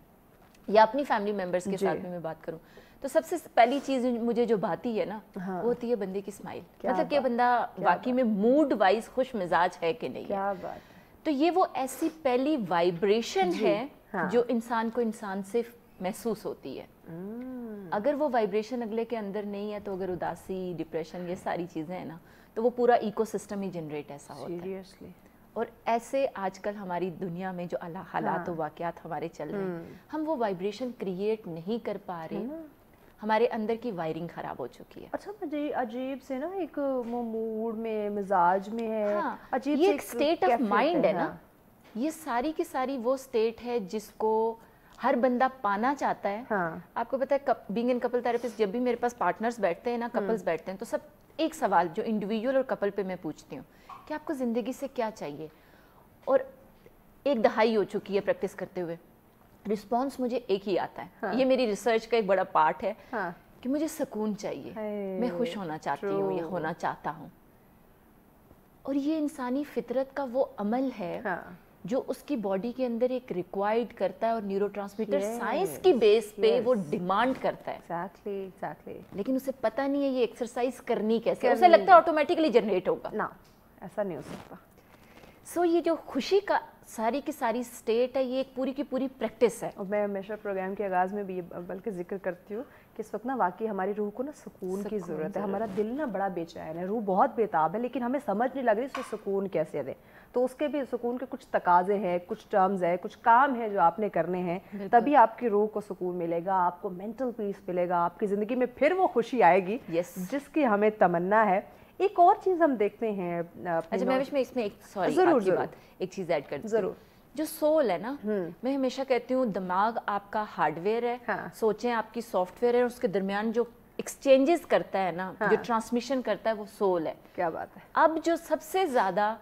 یا اپنی فیملی ممبرس کے ساتھ میں بات کروں, تو سب سے پہلی چیز مجھے جو بھاتی ہے نا وہ ہوتی ہے بندے کی اسمائل. مطلب کہ بندہ واقعی میں موڈ وائز خوش مزاج ہے کہ نہیں. کیا بات. تو یہ وہ ایسی پہلی وائبریشن ہے جو انسان کو انسان سے محسوس ہوتی ہے. اگر وہ وائبریشن اگلے کے اندر نہیں ہے, تو اگر اداسی, ڈپریشن, یہ ساری چیزیں ہیں نا, تو وہ پورا ایکو سسٹم ہی جنریٹ ایسا ہوتا ہے. اور ایسے آج کل ہماری دنیا میں جو حالات و واقعات ہمارے چل رہے ہیں, ہم وہ وائبریشن کریٹ نہیں کر پا رہے, ہمارے اندر کی وائرنگ خراب ہو چکی ہے. اچھا, مجھے عجیب سے نا ایک موڈ میں, مزاج میں ہے, عجیب یہ ایک سٹیٹ آف مائنڈ ہے نا, یہ ساری کی ساری وہ سٹیٹ ہے جس کو ہر بندہ پانا چاہتا ہے. آپ کو پتا ہے بینگ ان کپل تھراپسٹ جب بھی میرے پاس پارٹنرز بیٹھتے ہیں نا, کپلز بیٹھتے ہیں, تو سب ایک سوال جو انڈیویجول اور کپل پہ میں پوچھتی ہوں کہ آپ کو زندگی سے کیا چاہیے. اور 1 دہائی ہو چکی ہے پریکٹس کرتے ہوئے, رسپانس مجھے ایک ہی آتا ہے. یہ میری ریسرچ کا ایک بڑا پارٹ ہے کہ مجھے سکون چاہیے, میں خوش ہونا چاہتی ہوں یا ہونا چاہتا ہوں. اور یہ انسانی فطرت کا وہ عمل ہے جو اس کی باڈی کے اندر ایک ریکوائرڈ کرتا ہے, اور نیورو ٹرانسمیٹر سائنس کی بیس پہ وہ ڈیمانڈ کرتا ہے. لیکن اسے پتہ نہیں ہے یہ ایکسرسائز کرنی کیسے, اسے لگتا ہے آٹومیٹکلی جنریٹ ہوگا. نا, ایسا نہیں ہو سکتا. سو یہ جو خوشی کا ساری کی ساری سٹیٹ ہے, یہ ایک پوری کی پوری پریکٹس ہے. اور میں ہمیشہ پروگرام کے آغاز میں بھی بلکہ ذکر کرتی ہوں کہ اس وقت نا واقعی ہماری روح کو نا سکون کی ضرورت ہے. ہمارا دل نا بڑا بے چین ہے, روح بہت بےتاب ہے, لیکن ہمیں سمجھ نہیں لگ رہی اس کو سکون کیسے دیں. تو اس کے بھی سکون کے کچھ تقاضے ہیں, کچھ ٹرمز ہیں, کچھ کام ہیں جو آپ نے کرنے ہیں, تبھی آپ کی روح کو سکون ملے گا, آپ کو مینٹل پیس ملے گا, آپ کی زندگی میں پھر وہ خوشی آئے گی جس کی ہمیں تمنا ہے. ایک اور چیز ہم دیکھتے ہیں, اچھا میں اس میں ایک چیز ایڈ کرتی ہوں. ضرور. جو سول ہے نا, میں ہمیشہ کہتی ہوں دماغ آپ کا ہارڈ ویئر ہے, سوچیں آپ کی سافٹ ویئر ہے, اس کے درمیان جو ایکسچینجز کرتا ہے نا, جو ٹرانسمیشن کرتا ہے, وہ سول ہے. کیا بات ہے. اب جو سب سے زیادہ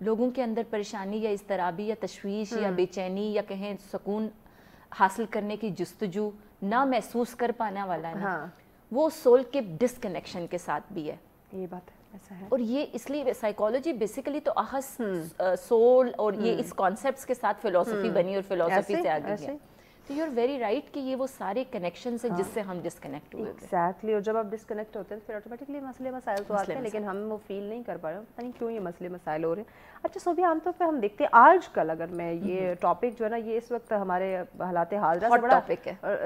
لوگوں کے اندر پریشانی یا اضطرابی یا تشویش یا بے چینی یا کہیں سکون حاصل کرنے کی جستجو نہ محسوس کر پانے والا ہے نا, وہ سول کے ڈسکنیکشن کے ساتھ بھی ہے. یہ بات ہے, ایسا ہے. اور یہ اس لیے سائیکالوجی بیسیکلی تو احس سول اور یہ اس کانسیپٹس کے ساتھ فلسفی بنی, اور فلسفی سے آگے ہے. تو یو آر ویری رائٹ کہ یہ وہ سارے کنیکشنز ہیں جس سے ہم ڈسکنیکٹ ہوئے. ایگزیکٹلی. اور جب آپ ڈسکنیکٹ ہوتے ہیں پھر آٹومیٹکلی مسئلے مسائل تو آتے ہیں, لیکن ہم وہ فیل نہیں کر پا رہے ہیں, پتہ نہیں کیوں یہ مسئلے مسائل ہو رہے ہیں. اچھا صوبیہ, عام طور پہ ہم دیکھتے ہیں آج کل, اگر میں یہ ٹاپک جو ہے نا, یہ اس وقت ہمارے حالات حاضرہ سے بڑا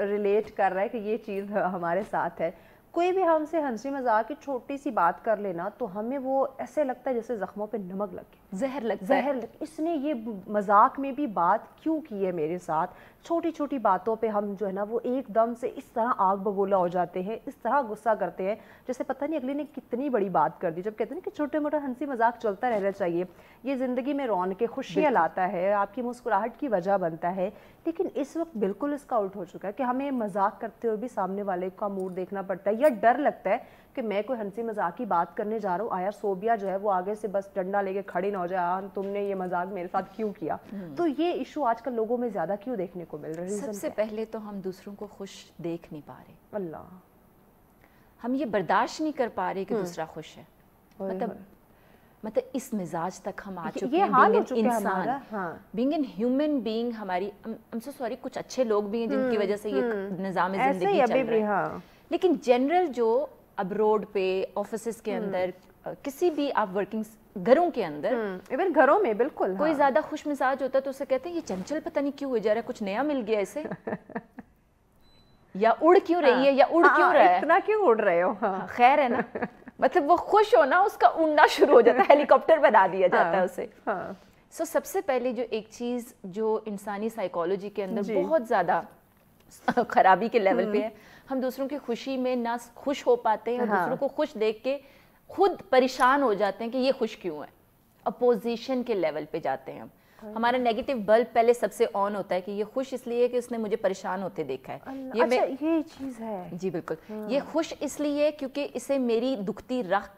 ریلیٹ کر رہا ہے کہ یہ چیز ہمارے ساتھ ہے. کوئی بھی ہم سے ہنسی مذاق کی چھوٹی سی بات کر لینا تو ہمیں وہ ایسے لگتا ہے جیسے زخموں پہ نمک لگ گیا, زہر لگتا ہے. اس نے یہ مذاق میں بھی بات کیوں کی ہے میرے ساتھ. چھوٹی چھوٹی باتوں پہ ہم جو ہے نا وہ ایک دم سے اس طرح آگ بگولا ہو جاتے ہیں, اس طرح غصہ کرتے ہیں جیسے پتہ نہیں اگلے نے کتنی بڑی بات کر دی. جب کہتے ہیں کہ چھوٹے موٹا ہنسی مذاق چلتا رہنا چاہیے, یہ زندگی میں رونقیں خوشیاں لاتا ہے, آپ کی مسکراہٹ کی وجہ بنتا ہے. لیکن اس وقت بالکل اس کا الٹ ہو چکا ہے کہ ہمیں مذاق کرتے ہوئے بھی سامنے والے کا موڈ دیکھنا پڑتا ہے, یا ڈر لگتا ہے کہ میں کوئی ہنسی مذاق کی بات کرنے جا رہا ہوں, آیا صوبیہ جو ہے وہ آگے سے بس ڈنڈا لے کے کھڑی نہ ہو جائے, تم نے یہ مذاق میرے ساتھ کیوں کیا. تو یہ ایشو آج کل لوگوں میں زیادہ کیوں دیکھنے کو مل رہا ہے؟ سب سے پہلے تو ہم دوسروں کو خوش دیکھ نہیں پا رہے. اللہ, ہم یہ برداشت نہیں کر پا رہے کہ دوسرا خوش ہے. مطلب اس مزاج تک ہم آ چکے ہیں انسان, بینگ این ہیومن بینگ. ہماری I'm so sorry, کچھ اچھے لوگ بھی ہیں جن کی وجہ سے یہ نظام زندگی چل رہا ہے, لیکن جنرل جو اب روڈ پہ, آفیسز کے اندر, کسی بھی آپ ورکنگ گھروں کے اندر, ایون گھروں میں بالکل کوئی زیادہ خوش مزاج ہوتا ہے تو اسے کہتے ہیں یہ چنچل پتہ نہیں کیوں ہو جا رہا ہے, کچھ نیا مل گیا اسے, یا اڑ کیوں رہی ہے, یا اڑ کیوں رہا ہے, اتنا کیوں اڑ رہے ہو. خیر ہے نا, مطلب وہ خوش ہونا اس کا اڑنا شروع ہو جاتا ہے, ہیلی کاپٹر بنا دیا جاتا ہے اسے. سو سب سے پہلے جو ایک چیز جو انسانی سائیکالوجی کے اندر بہت زیادہ خرابی کے لیول پہ ہے, ہم دوسروں کی خوشی میں نہ خوش ہو پاتے ہیں, اور دوسروں کو خوش دیکھ کے خود پریشان ہو جاتے ہیں کہ یہ خوش کیوں ہے. اپوزیشن کے لیول پہ جاتے ہیں ہم. ہمارا نیگیٹو بلب پہلے سب سے آن ہوتا ہے کہ یہ خوش اس لیے کہ اس نے مجھے پریشان ہوتے دیکھا ہے. یہ چیز ہے. جی بالکل. یہ خوش اس لیے کیونکہ اسے میری دکھتی رخ,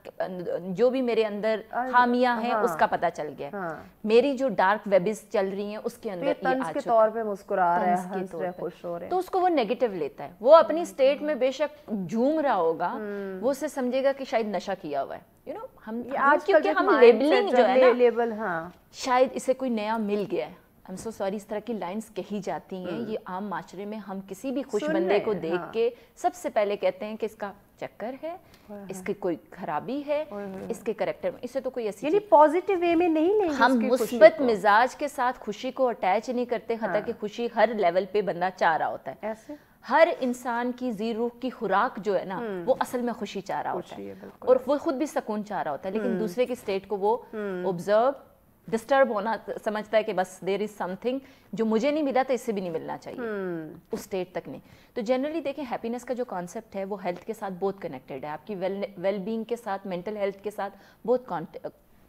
جو بھی میرے اندر خامیاں ہیں اس کا پتہ چل گیا, میری جو ڈارک ویبز چل رہی ہیں اس کے اندر یہ طنز کے طور پہ مسکرا رہا ہے, ہنس رہا ہے, خوش ہو رہا ہے, تو اس کو وہ نیگیٹو لیتا ہے. وہ اپنی اسٹیٹ میں بے شک جھوم رہا ہوگا, وہ اسے سمجھے گا کہ شاید نشہ کیا ہوا ہے. یو نو, ہم کیونکہ ہم لیبلنگ جو ہے نا, شاید اسے کوئی نیا مل گیا ہے. I'm so sorry, اس طرح کی لائنز کہی جاتی ہیں. یہ عام معاشرے میں ہم کسی بھی خوش بندے کو دیکھ کے سب سے پہلے کہتے ہیں کہ اس کا چکر ہے, اس کی کوئی خرابی ہے, اس کے کریکٹر میں, اسے تو کوئی ایسی, یعنی پازیٹیو وے میں نہیں لیں گے. ہم مثبت مزاج کے ساتھ خوشی کو اٹیچ نہیں کرتے, حتیٰ کہ خوشی ہر لیول پہ بندہ چاہ رہا ہوتا ہے. ہر انسان کی ذی روح کی خوراک جو ہے نا, وہ اصل میں خوشی چاہ رہا ہوتا ہے, اور وہ خود بھی سکون چاہ رہا ہوتا ہے, لیکن دوسرے کی اسٹیٹ کو وہ آبزرو, ڈسٹرب ہونا سمجھتا ہے کہ بس دیر از سم تھنگ جو مجھے نہیں ملا تو اس سے بھی نہیں ملنا چاہیے, اس اسٹیٹ تک نہیں. تو جنرلی دیکھیں ہیپینس کا جو کانسیپٹ ہے وہ ہیلتھ کے ساتھ بہت کنیکٹڈ ہے, آپ کی ویل بینگ کے ساتھ, مینٹل ہیلتھ کے ساتھ بہت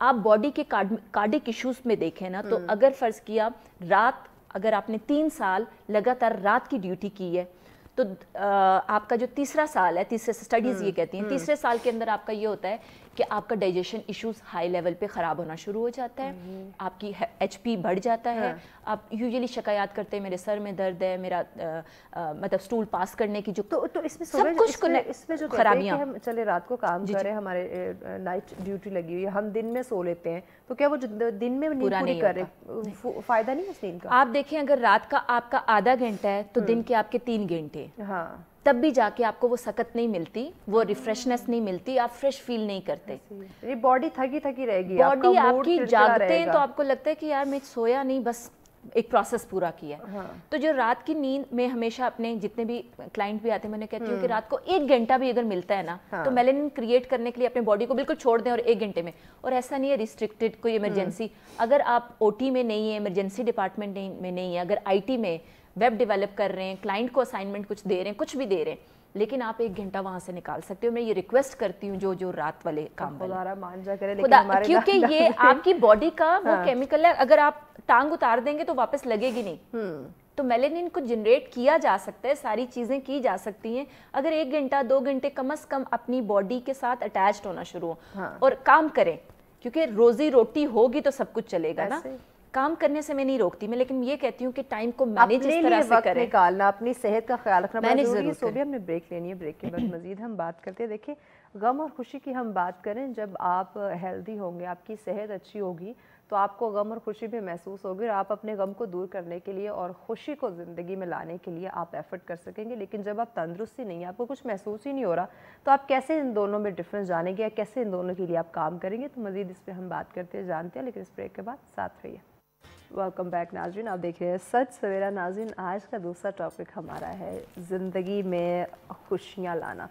آپ باڈی کے کارڈک ایشوز میں دیکھیں نا تو اگر فرض کیا رات اگر آپ نے 3 سال لگاتار رات کی ڈیوٹی کی ہے تو آپ کا جو تیسرا سال ہے، تیسرے اسٹڈیز یہ کہتی ہیں تیسرے سال کے اندر آپ کا یہ ہوتا ہے کہ آپ کا ڈائجیشن ایشوز ہائی لیول پہ خراب ہونا شروع ہو جاتا ہے، آپ کی ایچ پی بڑھ جاتا ہے، آپ یوزلی شکایات کرتے ہیں میرے سر میں درد ہے، میرا مطلب سٹول پاس کرنے کی جو تو اس میں سب کچھ اس میں جو خرابیاں ہم چلے رات کو کام کریں، ہمارے نائٹ ڈیوٹی لگی ہوئی ہے، ہم دن میں سو لیتے ہیں، تو کیا وہ دن میں نیند پوری کر رہے فائدہ نہیں اس نیند کا؟ آپ دیکھیں اگر رات کا آپ کا آدھا گھنٹہ ہے تو دن کے آپ کے 3 گھنٹے، ہاں تب بھی جا کے آپ کو وہ سکت نہیں ملتی، وہ ریفریشنس نہیں ملتی، آپ فریش فیل نہیں کرتے، یہ باڈی تھکی رہے گی، باڈی آپ کی جاگتے ہیں تو آپ کو لگتا ہے کہ یار میں سویا نہیں، بس ایک پروسیس پورا کیا ہے۔ تو جو رات کی نیند میں ہمیشہ اپنے جتنے بھی کلائنٹ بھی آتے ہیں میں نے کہتی ہوں کہ رات کو 1 گھنٹہ بھی اگر ملتا ہے نا تو میلانن کریٹ کرنے کے لیے اپنے باڈی کو بالکل چھوڑ دیں، اور 1 گھنٹے میں، اور ایسا نہیں ہے ریسٹرکٹڈ کوئی ایمرجنسی، اگر آپ او ٹی میں نہیں ہے، ایمرجنسی ڈپارٹمنٹ میں نہیں ہے، اگر آئی ٹی میں ویب ڈیولپ کر رہے ہیں، کلائنٹ کو اسائنمنٹ کچھ دے رہے ہیں، کچھ بھی دے رہے ہیں، لیکن آپ 1 گھنٹہ وہاں سے نکال سکتے ہو۔ میں یہ ریکویسٹ کرتی ہوں جو رات والے کام کیونکہ یہ آپ کی باڈی کا وہ کیمیکل ہے، اگر آپ ٹانگ اتار دیں گے تو واپس لگے گی نہیں، تو میلانن کو جنریٹ کیا جا سکتا ہے، ساری چیزیں کی جا سکتی ہیں اگر 1 گھنٹہ 2 گھنٹے کم از کم اپنی باڈی کے ساتھ اٹیچڈ ہونا شروع ہو اور کام کریں، کیونکہ روزی روٹی ہوگی تو سب کچھ چلے گا نا۔ کام کرنے سے میں نہیں روکتی میں، لیکن یہ کہتی ہوں کہ ٹائم کو مینیج اس طرح سے کریں، نکالنا، اپنی صحت کا خیال رکھنا بہت ضروری ہے۔ صوبیہ ہم نے بریک لینی ہے، بریک کے بعد مزید ہم بات کرتے ہیں۔ دیکھیں غم اور خوشی کی ہم بات کریں، جب آپ ہیلدی ہوں گے، آپ کی صحت اچھی ہوگی تو آپ کو غم اور خوشی بھی محسوس ہوگی، اور آپ اپنے غم کو دور کرنے کے لیے اور خوشی کو زندگی میں لانے کے لیے آپ ایفرٹ کر سکیں گے۔ لیکن جب آپ تندرستی نہیں ہے، آپ کو کچھ محسوس ہی نہیں ہو رہا، تو آپ کیسے ان دونوں میں ڈفرینس جانیں گے یا کیسے ان دونوں کے لیے آپ کام کریں گے؟ تو مزید اس پہ ہم بات کرتے ہیں، جانتے ہیں، لیکن اس بریک کے بعد ساتھ رہیے۔ ویلکم بیک ناظرین، آپ دیکھ رہے ہیں سچ سویرا۔ ناظرین آج کا دوسرا ٹاپک ہمارا ہے زندگی میں خوشیاں لانا۔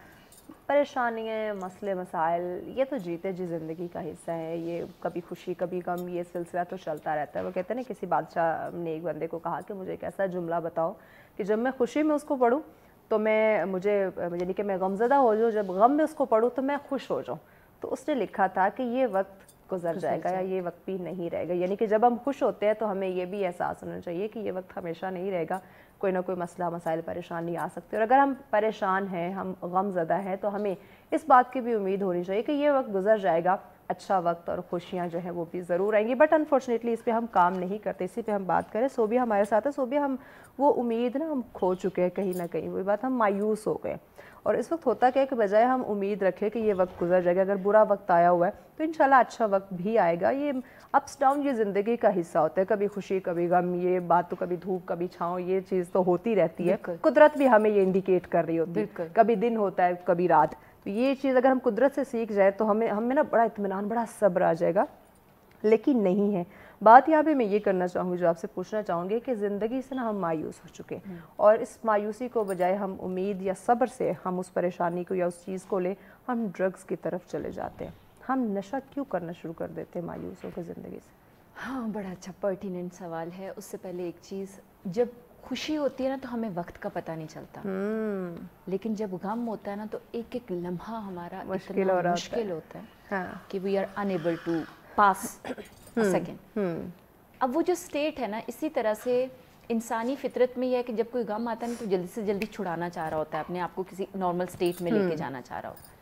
پریشانیاں، مسئلے مسائل یہ تو جیتے جی زندگی کا حصہ ہے، یہ کبھی خوشی کبھی غم، یہ سلسلہ تو چلتا رہتا ہے۔ وہ کہتے ہیں نا، کسی بادشاہ نے ایک بندے کو کہا کہ مجھے ایک ایسا جملہ بتاؤ کہ جب میں خوشی میں اس کو پڑھوں تو مجھے یعنی کہ میں غمزدہ ہو جاؤں، جب غم میں اس کو پڑھوں تو میں خوش ہو جاؤں۔ تو اس نے لکھا تھا کہ یہ وقت گزر جائے گا، یا یہ وقت بھی نہیں رہے گا، یعنی کہ جب ہم خوش ہوتے ہیں تو ہمیں یہ بھی احساس ہونا چاہیے کہ یہ وقت ہمیشہ نہیں رہے گا، کوئی نہ کوئی مسئلہ مسائل پریشانی آ سکتے ہیں، اور اگر ہم پریشان ہیں، ہم غم زدہ ہیں، تو ہمیں اس بات کی بھی امید ہونی چاہیے کہ یہ وقت گزر جائے گا، اچھا وقت اور خوشیاں جو ہیں وہ بھی ضرور آئیں گی۔ بٹ انفارچونیٹلی اس پہ ہم کام نہیں کرتے، اسی پہ ہم بات کریں۔ صوبیہ ہمارے ساتھ ہے۔ صوبیہ، ہم وہ امید نا ہم کھو چکے ہیں کہیں نہ کہیں، وہی بات، ہم مایوس ہو گئے، اور اس وقت ہوتا کیا ہے کہ بجائے ہم امید رکھیں کہ یہ وقت گزر جائے گا، اگر برا وقت آیا ہوا ہے تو انشاءاللہ اچھا وقت بھی آئے گا۔ یہ اپس ڈاؤن یہ زندگی کا حصہ ہوتا ہے، کبھی خوشی کبھی غم، یہ بات تو کبھی دھوپ کبھی چھاؤں، یہ چیز تو ہوتی رہتی ہے۔ قدرت بھی ہمیں یہ انڈیکیٹ کر رہی ہوتی ہے، کبھی دن ہوتا ہے کبھی رات۔ یہ چیز اگر ہم قدرت سے سیکھ جائے تو ہمیں نا بڑا اطمینان، بڑا صبر آ جائے گا، لیکن نہیں ہے۔ بات یہاں پہ میں یہ کرنا چاہوں گی، جو آپ سے پوچھنا چاہوں گی کہ زندگی سے نا ہم مایوس ہو چکے ہیں، اور اس مایوسی کو بجائے ہم امید یا صبر سے ہم اس پریشانی کو یا اس چیز کو لے، ہم ڈرگز کی طرف چلے جاتے ہیں۔ ہم نشہ کیوں کرنا شروع کر دیتے ہیں مایوس ہو کے زندگی سے؟ ہاں، بڑا اچھا پرٹیننٹ سوال ہے۔ اس سے پہلے ایک چیز، جب خوشی ہوتی ہے نا تو ہمیں وقت کا پتہ نہیں چلتا، لیکن جب غم ہوتا ہے نا تو ایک ایک لمحہ ہمارا مشکل ہوتا ہے کہ we are unable to pass second. اب وہ جو اسٹیٹ ہے نا، اسی طرح سے انسانی فطرت میں یہ ہے کہ جب کوئی غم آتا ہے تو جلدی سے جلدی چھڑانا چاہ رہا ہوتا ہے، اپنے آپ کو کسی نارمل اسٹیٹ میں لے کے جانا چاہ رہا ہوتا ہے۔